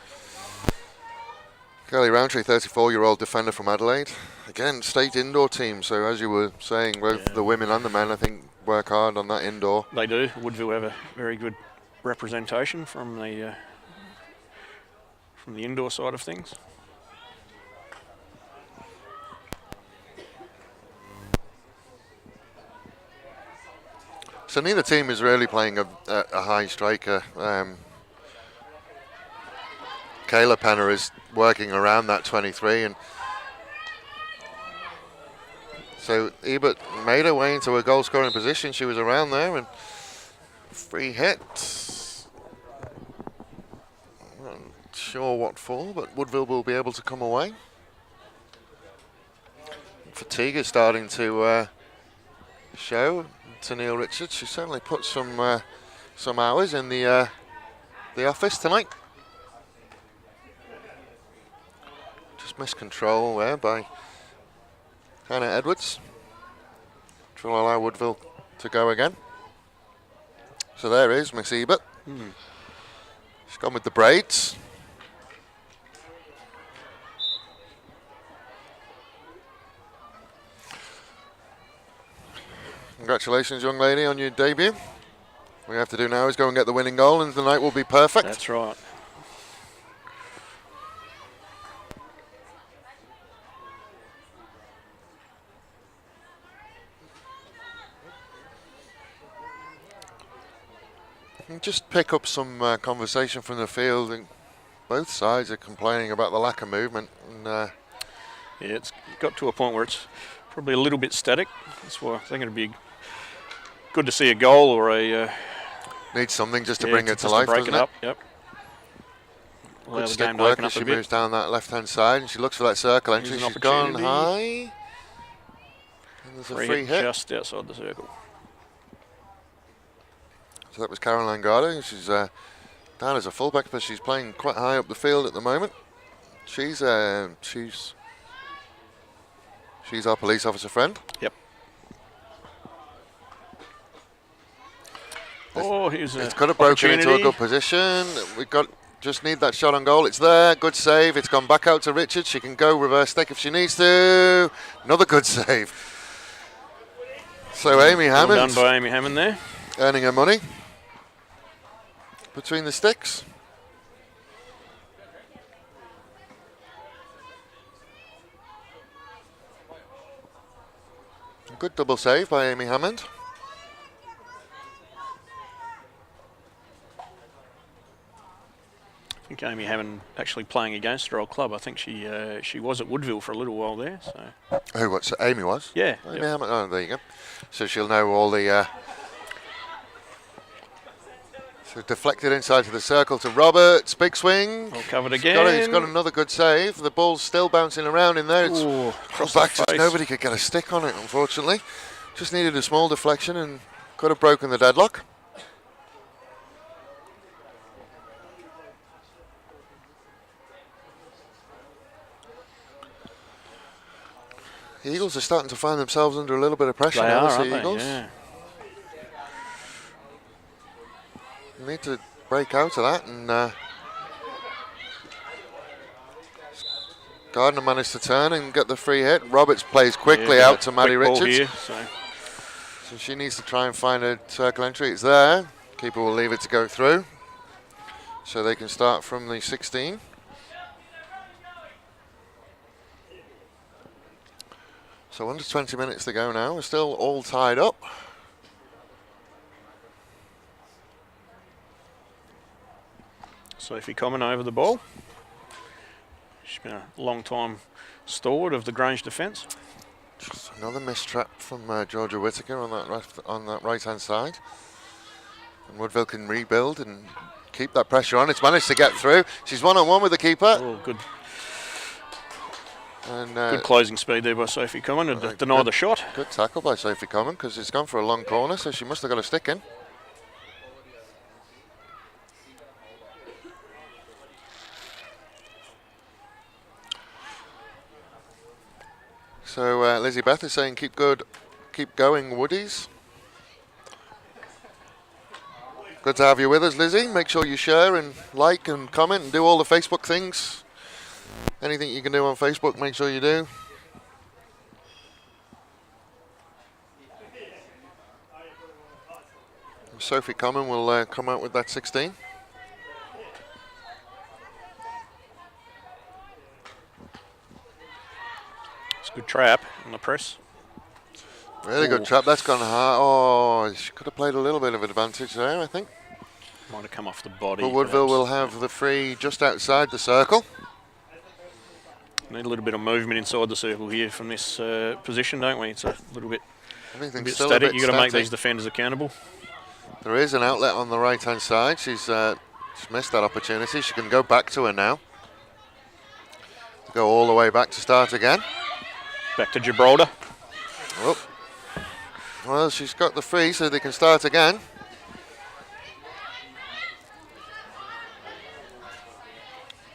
Kelly Roundtree, 34-year-old defender from Adelaide. Again, state indoor team. So as you were saying, both the women and the men, I think, work hard on that indoor. They do. Woodville have a very good representation from the indoor side of things. So neither team is really playing a high striker. Kayla Penner is working around that 23, and so Ebert made her way into a goal scoring position. She was around there, and free hit. Not sure what for, but Woodville will be able to come away. Fatigue is starting to show. Tennille Richards, she certainly put some hours in the office tonight. Just missed control there by Hannah Edwards, which will allow Woodville to go again. So there is Miss Ebert. She's gone with the braids. Congratulations, young lady, on your debut. All we have to do now is go and get the winning goal, and the night will be perfect. That's right. And just pick up some conversation from the field, and both sides are complaining about the lack of movement. And, yeah, it's got to a point where it's probably a little bit static. That's why I think it'd be good to see a goal or a... Needs something just to bring it to life, break doesn't it up. Yep. Allow Good the stick game to work open as up she a bit. moves down that left-hand side, and she looks for that circle entry. Here's an She's gone opportunity. high. And there's a free hit. Just outside the circle. So that was Caroline Gardo. She's down as a fullback, but she's playing quite high up the field at the moment. She's our police officer friend. Yep. Oh, here's it's got to broken into a good position. Just need that shot on goal. It's there. Good save. It's gone back out to Richards. She can go reverse stick if she needs to. Another good save. So Amy Hammond. Well done by Amy Hammond there. Earning her money between the sticks. Good double save by Amy Hammond. I think Amy Hammond actually playing against her old club. I think she was at Woodville for a little while there. So. Who? What? So Amy was? Yeah. Amy Hammond. Oh, there you go. So she'll know all the. So deflected inside to the circle to Roberts. Big swing. All covered again. He's got another good save. The ball's still bouncing around in there. It's cross back. the face. Nobody could get a stick on it, unfortunately. Just needed a small deflection and could have broken the deadlock. The Eagles are starting to find themselves under a little bit of pressure now, the Eagles. Yeah. Need to break out of that, and Gardner managed to turn and get the free hit. Roberts plays quickly out to Maddie Richards. Here, so she needs to try and find a circle entry. It's there. Keeper will leave it to go through. So they can start from the 16. So under 20 minutes to go now. We're still all tied up. Sophie Common over the ball. She's been a long time stalwart of the Grange defence. Just another mistrap from Georgia Whittaker on that right-hand side. And Woodville can rebuild and keep that pressure on. It's managed to get through. She's one-on-one with the keeper. Oh, good. And, good closing speed there by Sophie Common to deny the shot. Good tackle by Sophie Common because it's gone for a long corner, so she must have got a stick in. So Lizzie Beth is saying keep going Woodies. Good to have you with us, Lizzie. Make sure you share and like and comment and do all the Facebook things. Anything you can do on Facebook, make sure you do. Sophie Common will come out with that 16. It's a good trap on the press. Really good trap. That's gone hard. Oh, she could have played a little bit of advantage there, I think. Might have come off the body. But Woodville will have the free just outside the circle. Need a little bit of movement inside the circle here from this position, don't we? It's a little bit, static. You've got to make these defenders accountable. There is an outlet on the right-hand side. She's missed that opportunity. She can go back to her now. Go all the way back to start again. Back to Gibraltar. Oh. Well, she's got the free, so they can start again.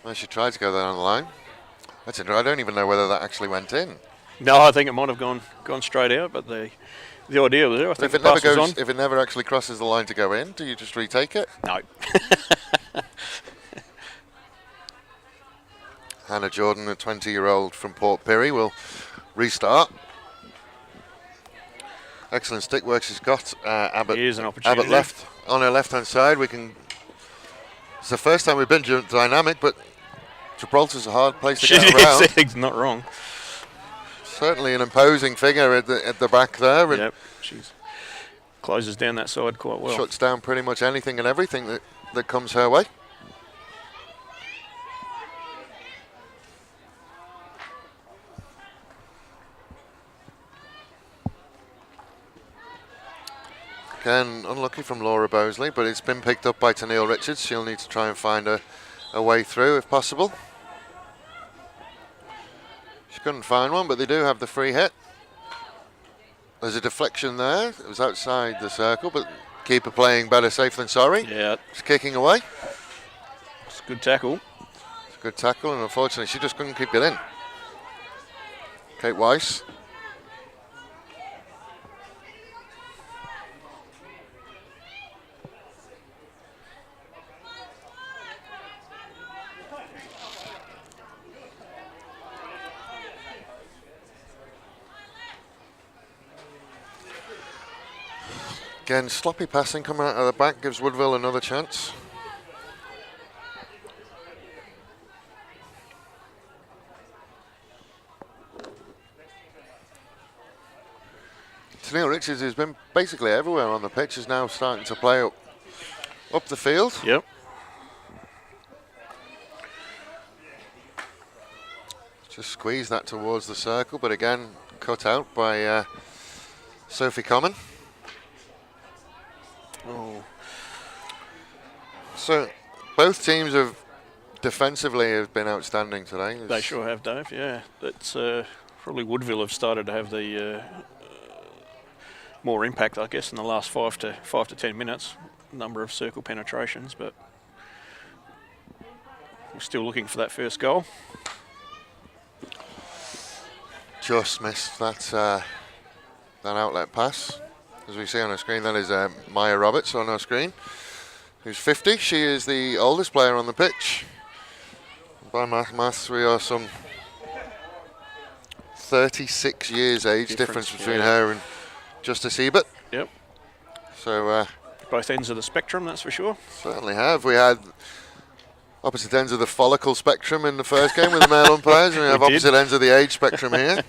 Well, she tried to go down the line. That's interesting. I don't even know whether that actually went in. No, I think it might have gone straight out, but the idea was there. I think if it never goes, if it never actually crosses the line to go in, do you just retake it? No. Hannah Jordan, a 20-year-old from Port Pirie, will restart. Excellent stick work she's got. Here's an opportunity. Abbott left on her left-hand side. It's the first time we've been dynamic, but Gibraltar's a hard place to get around. He's not wrong. Certainly an imposing figure at the back there. And yep, she closes down that side quite well. Shuts down pretty much anything and everything that comes her way. Again, unlucky from Laura Bosley, but it's been picked up by Tennille Richards. She'll need to try and find a way through if possible. She couldn't find one, but they do have the free hit. There's a deflection there. It was outside the circle, but keeper playing better safe than sorry. Yeah. It's kicking away. It's a good tackle. It's a good tackle, and unfortunately she just couldn't keep it in. Kate Weiss. Again, sloppy passing coming out of the back gives Woodville another chance. Tennille Richards, who's been basically everywhere on the pitch, is now starting to play up the field. Yep. Just squeeze that towards the circle, but again, cut out by Sophie Common. Oh. So both teams have defensively been outstanding today. They sure have, Dave. Yeah, that's probably Woodville have started to have the more impact, I guess, in the last 5 to 10 minutes. Number of circle penetrations, but we're still looking for that first goal. Just missed that outlet pass. As we see on our screen, that is Maya Roberts on our screen, who's 50. She is the oldest player on the pitch. By maths, we are some 36 years age difference between her and Justice Ebert. Yep. So both ends of the spectrum, that's for sure. Certainly have. We had opposite ends of the follicle spectrum in the first game with the male umpires, and we have opposite ends of the age spectrum here.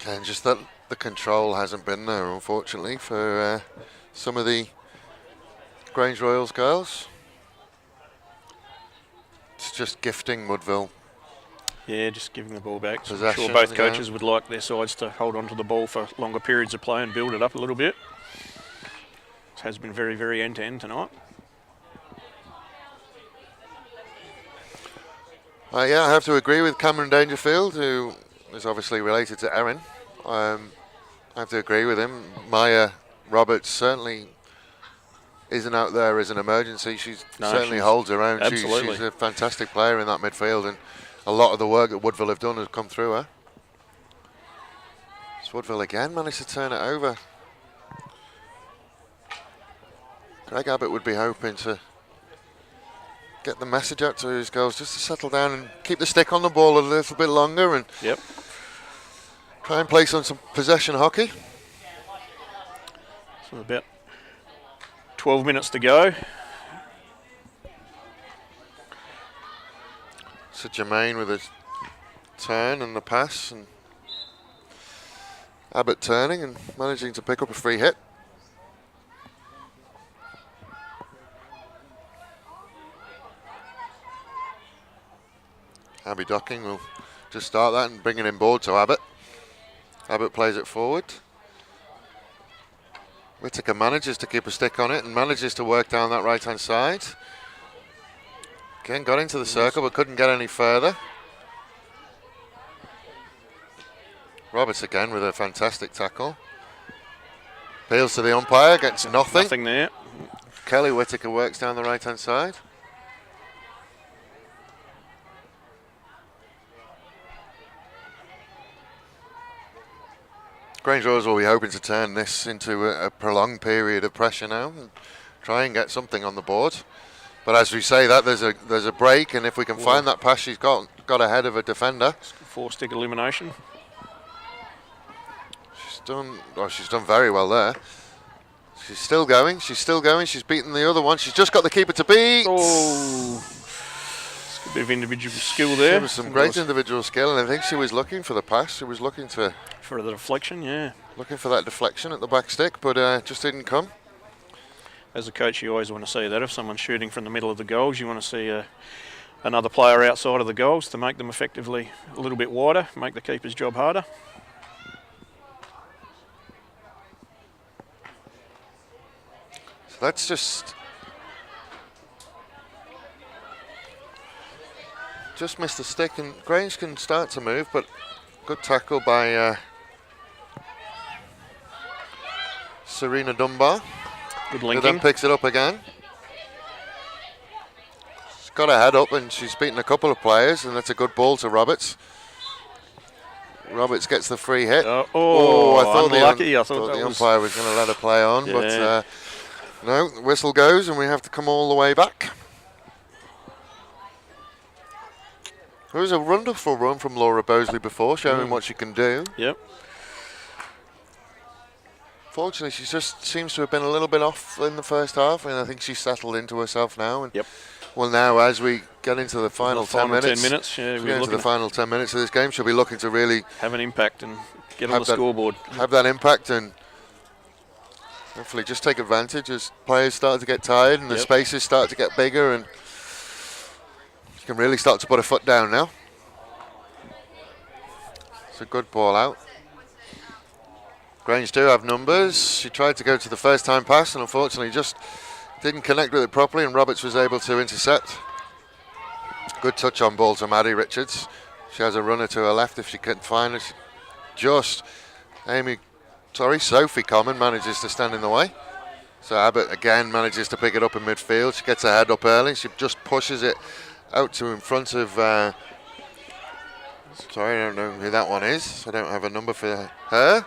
And just that the control hasn't been there, unfortunately, for some of the Grange Royals girls. It's just gifting Woodville. Yeah, just giving the ball back. I'm Possession, sure both coaches would like their sides to hold on to the ball for longer periods of play and build it up a little bit. It has been very, very end-to-end tonight. Yeah, I have to agree with Cameron Dangerfield, who is obviously related to Erin. I have to agree with him. Maya Roberts certainly isn't out there as an emergency. She certainly holds her own. She's a fantastic player in that midfield, and a lot of the work that Woodville have done has come through her. So Woodville again managed to turn it over. Greg Abbott would be hoping to get the message out to his girls just to settle down and keep the stick on the ball a little bit longer and try and play some possession hockey. So about 12 minutes to go. So Jermaine with a turn and the pass, and Abbott turning and managing to pick up a free hit. Abby Docking will just start that and bring it in board to Abbott. Abbott plays it forward. Whittaker manages to keep a stick on it and manages to work down that right-hand side. Again, got into the circle but couldn't get any further. Roberts again with a fantastic tackle. Appeals to the umpire, gets nothing. Nothing there. Kelly Whittaker works down the right-hand side. Grange Royals will be hoping to turn this into a prolonged period of pressure now. try and get something on the board. But as we say that, there's a break, and if we can find that pass, she's got ahead of a defender. 4-stick elimination. She's done very well there. She's still going. She's beaten the other one. She's just got the keeper to beat. Oh, it's a bit of individual skill there. There was some great individual skill, and I think she was looking for the pass. She was looking for the deflection, yeah. Looking for that deflection at the back stick, but just didn't come. As a coach, you always want to see that. If someone's shooting from the middle of the goals, you want to see another player outside of the goals to make them effectively a little bit wider, make the keeper's job harder. So that's just missed the stick, and Grange can start to move, but good tackle by Serena Dunbar. Good Who linking. then picks it up again. She's got her head up and she's beaten a couple of players, and that's a good ball to Roberts. Roberts gets the free hit. I thought unlucky. the umpire was going to let her play on, but no, the whistle goes and we have to come all the way back. There was a wonderful run from Laura Bosley before, showing what she can do. Yep. Fortunately, she just seems to have been a little bit off in the first half, and I think she's settled into herself now. And well, now as we get into the final 10 minutes, into the final 10 minutes of this game, she'll be looking to really have an impact and get on the scoreboard. Have that impact and hopefully just take advantage as players start to get tired and the spaces start to get bigger, and she can really start to put her foot down now. It's a good ball out. Grange do have numbers. She tried to go to the first time pass and unfortunately just didn't connect with it properly, and Roberts was able to intercept. Good touch on ball to Maddie Richards. She has a runner to her left if she can find it. Sophie Common manages to stand in the way. So Abbott again manages to pick it up in midfield. She gets her head up early. She just pushes it out to in front of... sorry, I don't know who that one is. I don't have a number for her.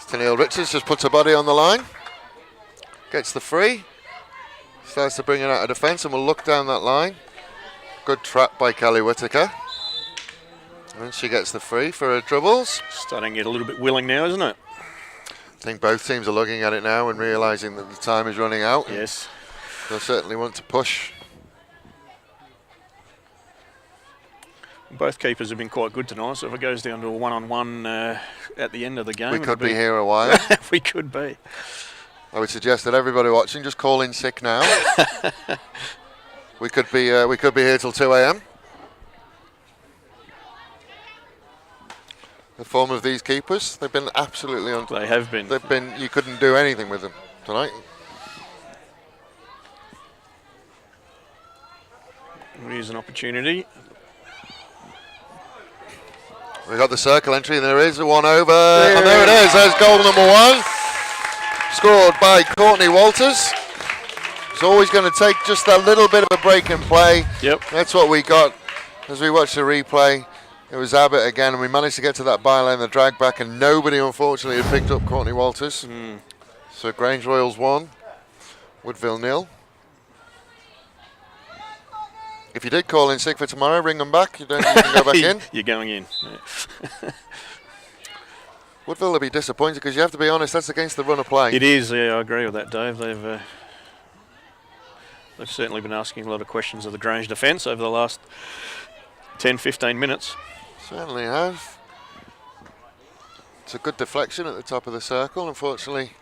Tennille Richards just puts her body on the line, gets the free, starts to bring it out of defence, and will look down that line. Good trap by Kelly Whittaker. And she gets the free for her troubles. Starting to get a little bit willing now, isn't it? I think both teams are looking at it now and realising that the time is running out. Yes. They'll certainly want to push. Both keepers have been quite good tonight, so if it goes down to a one-on-one at the end of the game... We could be here a while. We could be. I would suggest that everybody watching just call in sick now. we could be here till 2 a.m. The form of these keepers, they've been absolutely on. They have been. They've been. You couldn't do anything with them tonight. Here's an opportunity. We got the circle entry, and there is a one over. And there it is. There's goal number one, scored by Courtney Walters. It's always going to take just a little bit of a break in play. Yep. That's what we got as we watched the replay. It was Abbott again, and we managed to get to that byline, the drag back, and nobody unfortunately had picked up Courtney Walters. So Grange Royals 1, Woodville 0. If you did call in sick for tomorrow, ring them back. You can go back in. You're going in. Yeah. Woodville will be disappointed because you have to be honest, that's against the run of play. It is, yeah, I agree with that, Dave. They've certainly been asking a lot of questions of the Grange defence over the last 10-15 minutes. Certainly have. It's a good deflection at the top of the circle. Unfortunately,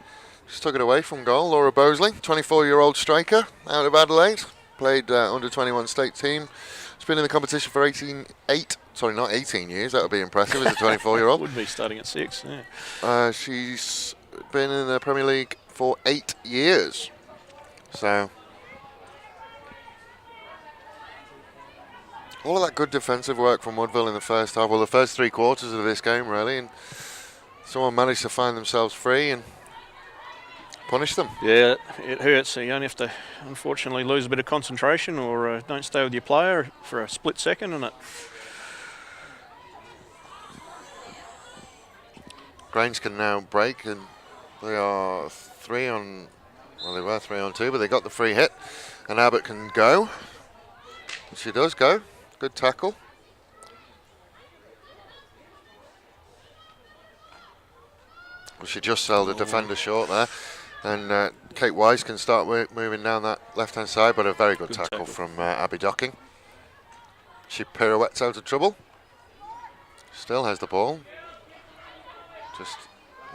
just took it away from goal. Laura Bosley, 24-year-old striker out of Adelaide. Played under 21 state team. She's been in the competition for 18 years. That would be impressive as a 24-year-old. Would be starting at 6, yeah. She's been in the Premier League for 8 years. So all of that good defensive work from Woodville in the first half, well, the first 3 quarters of this game, really, and someone managed to find themselves free and punish them. Yeah, it hurts. You only have to, unfortunately, lose a bit of concentration or don't stay with your player for a split second, and it. Grange can now break, and they are 3 on Well, they were 3-on-2, but they got the free hit, and Abbott can go. She does go. Good tackle. Well, she just sold a defender short there, and Kate Wise can start moving down that left-hand side, but a very good tackle from Abby Docking. She pirouettes out of trouble. Still has the ball. Just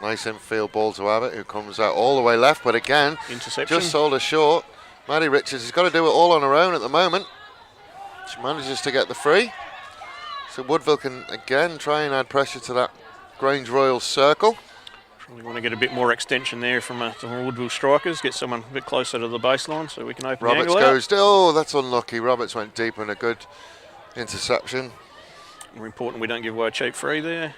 nice infield ball to Abbott, who comes out all the way left, but again, interception. Just sold her short. Maddie Richards has got to do it all on her own at the moment. She manages to get the free. So Woodville can again try and add pressure to that Grange Royals circle. We want to get a bit more extension there from the Woodville strikers, get someone a bit closer to the baseline so we can open Roberts the angle goes, oh, that's unlucky. Roberts went deep and a good interception. More important we don't give away a cheap free there.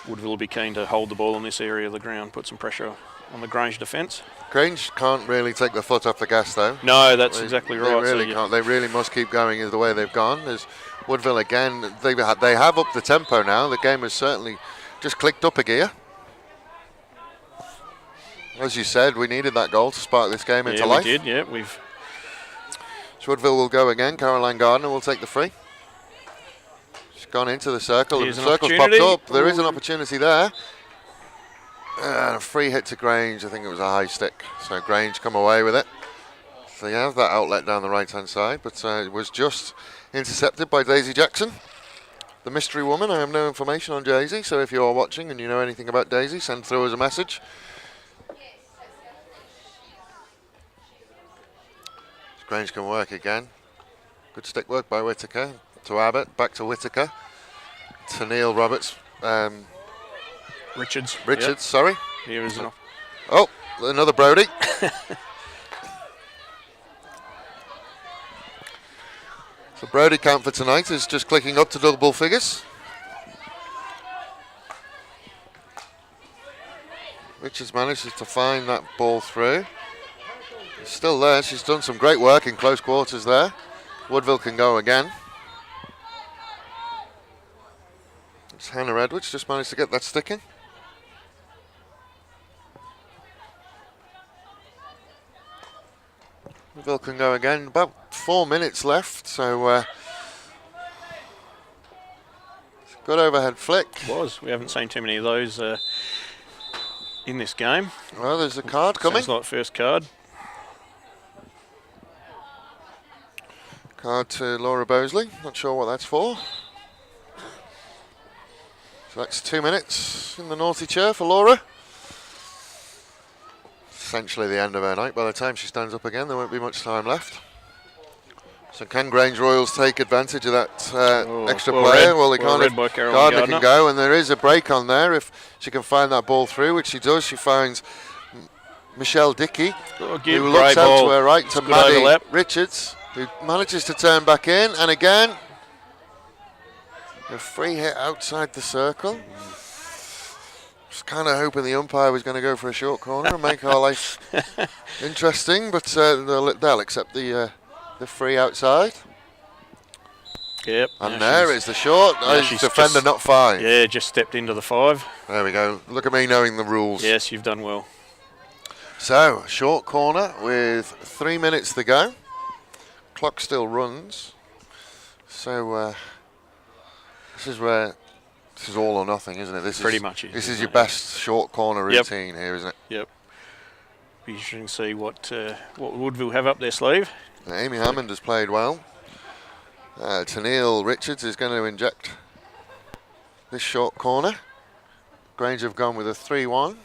Woodville will be keen to hold the ball in this area of the ground, put some pressure on the Grange defence. Grange can't really take the foot off the gas, though. No, that's exactly right. They really can't. They really must keep going the way they've gone. As Woodville again, they have upped the tempo now. The game has certainly just clicked up a gear. As you said, we needed that goal to spark this game into life. We did. Yeah, we've. So Woodville will go again. Caroline Gardner will take the free. She's gone into the circle. Here's The circle's popped up. There is an opportunity there. A free hit to Grange. I think it was a high stick. So Grange come away with it. So you have that outlet down the right-hand side, but it was just intercepted by Daisy Jackson, the mystery woman. I have no information on Daisy, so if you are watching and you know anything about Daisy, send through us a message. Grange can work again. Good stick work by Whittaker. To Abbott, back to Whittaker. To Neil Roberts. Richards, yep. Sorry. Here is Oh, another Brody. So Brody count for tonight is just clicking up to double figures. Richards manages to find that ball through. It's still there. She's done some great work in close quarters there. Woodville can go again. It's Hannah Edwards just managed to get that sticking. Woodville can go again. About 4 minutes left, so good overhead flick. We haven't seen too many of those in this game. Well, there's a card coming. Sounds like first card. Card to Laura Bosley. Not sure what that's for. So that's 2 minutes in the naughty chair for Laura. Essentially the end of her night. By the time she stands up again, there won't be much time left. So can Grange Royals take advantage of that extra player? Well, they can't. Gardner can go, and there is a break on there if she can find that ball through, which she does. She finds Michelle Dickey, who looks out to her right to Maddie Richards, who manages to turn back in, and again, a free hit outside the circle. Just kind of hoping the umpire was going to go for a short corner and make our life interesting, but they'll accept the free outside. Yep. And there is the short. She's defender not 5. Yeah, just stepped into the 5. There we go. Look at me knowing the rules. Yes, you've done well. So, short corner with 3 minutes to go. Clock still runs. So, this is all or nothing, isn't it? This pretty is, much it. This is your best short corner routine here, isn't it? Yep. Be interesting to see what Woodville have up their sleeve. Now, Amy Hammond has played well. Tennille Richards is going to inject this short corner. Grange have gone with a 3-1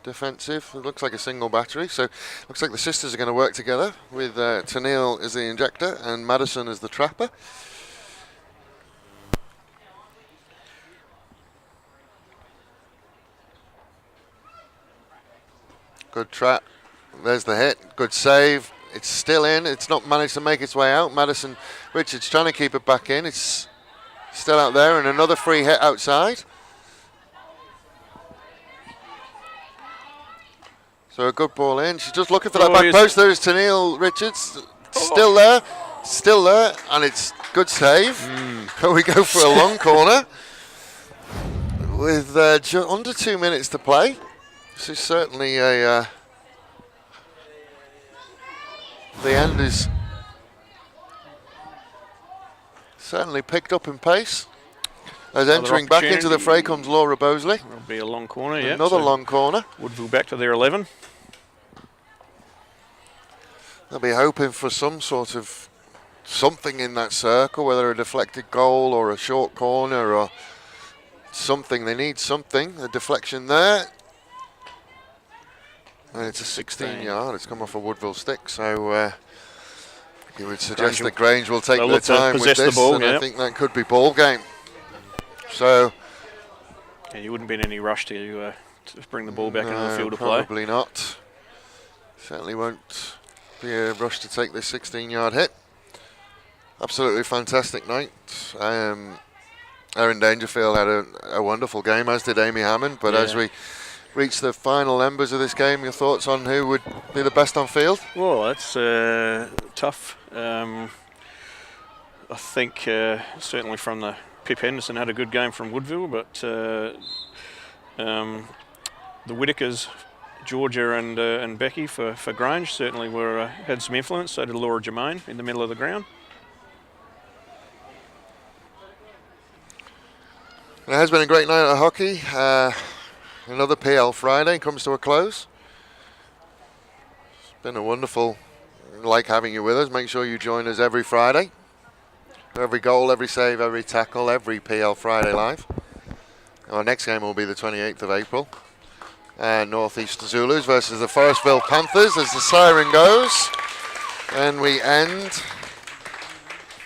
defensive. It looks like a single battery. So looks like the sisters are going to work together with Tennille as the injector and Madison as the trapper. Good trap. There's the hit. Good save. It's still in. It's not managed to make its way out. Madison Richards trying to keep it back in. It's still out there, and another free hit outside. So a good ball in. She's just looking for that back post. There's Tennille Richards. Still there. still there, and it's good save. We go for a long corner with under 2 minutes to play. This is certainly a... the end is certainly picked up in pace. As entering back into the fray comes Laura Bosley. It'll be a long corner, yeah. Another long corner. Woodville back to their 11. They'll be hoping for some sort of something in that circle, whether a deflected goal or a short corner or something. They need something. A deflection there. And it's a 16 yard. It's come off a Woodville stick, so you would suggest that Grange will take their time with this, and I think that could be ball game. So yeah, you wouldn't be in any rush to bring the ball back into the field to play. Probably not. Certainly won't be a rush to take this 16-yard hit. Absolutely fantastic night. Erin Dangerfield had a wonderful game, as did Amy Hammond. But as we reach the final embers of this game, your thoughts on who would be the best on field? Well, that's tough. I think certainly from the Pip Henderson had a good game from Woodville, but the Whitakers, Georgia and Becky for Grange certainly had some influence. So did Laura Germain in the middle of the ground. It has been a great night of hockey. Another PL Friday comes to a close. It's been a wonderful, like having you with us. Make sure you join us every Friday. Every goal, every save, every tackle, every PL Friday live. Our next game will be the 28th of April. North East Zulus versus the Forestville Panthers as the siren goes. And we end.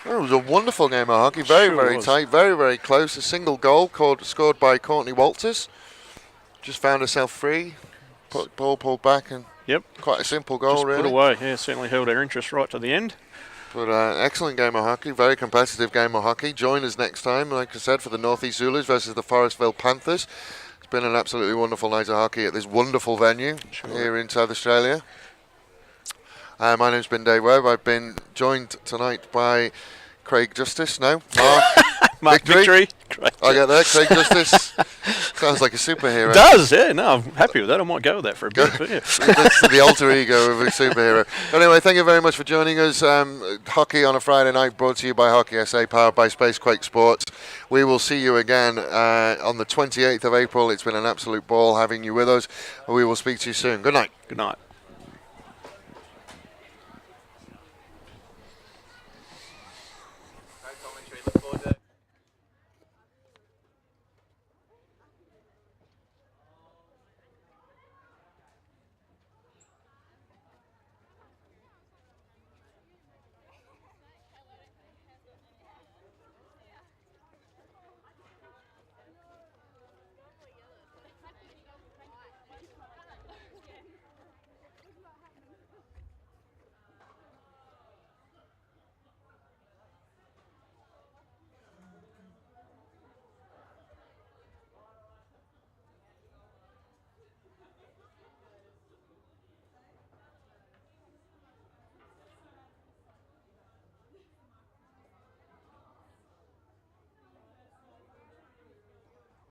Oh, it was a wonderful game of hockey. Very tight, very close. A single goal scored by Courtney Walters. Just found herself free. Ball pulled back, and quite a simple goal, just really. Put away, yeah, certainly held her interest right to the end. But excellent game of hockey, very competitive game of hockey. Join us next time, like I said, for the North East Zulus versus the Forestville Panthers. It's been an absolutely wonderful night of hockey at this wonderful venue here in South Australia. My name's been Dave Webb. I've been joined tonight by Craig Justice. No, Mark Victory. I get that. Craig Justice. Sounds like a superhero. It does, yeah. No, I'm happy with that. I might go with that for a bit. But yeah. That's the alter ego of a superhero. Anyway, thank you very much for joining us. Hockey on a Friday night brought to you by Hockey SA, powered by Spacequake Sports. We will see you again on the 28th of April. It's been an absolute ball having you with us. We will speak to you soon. Good night. Good night.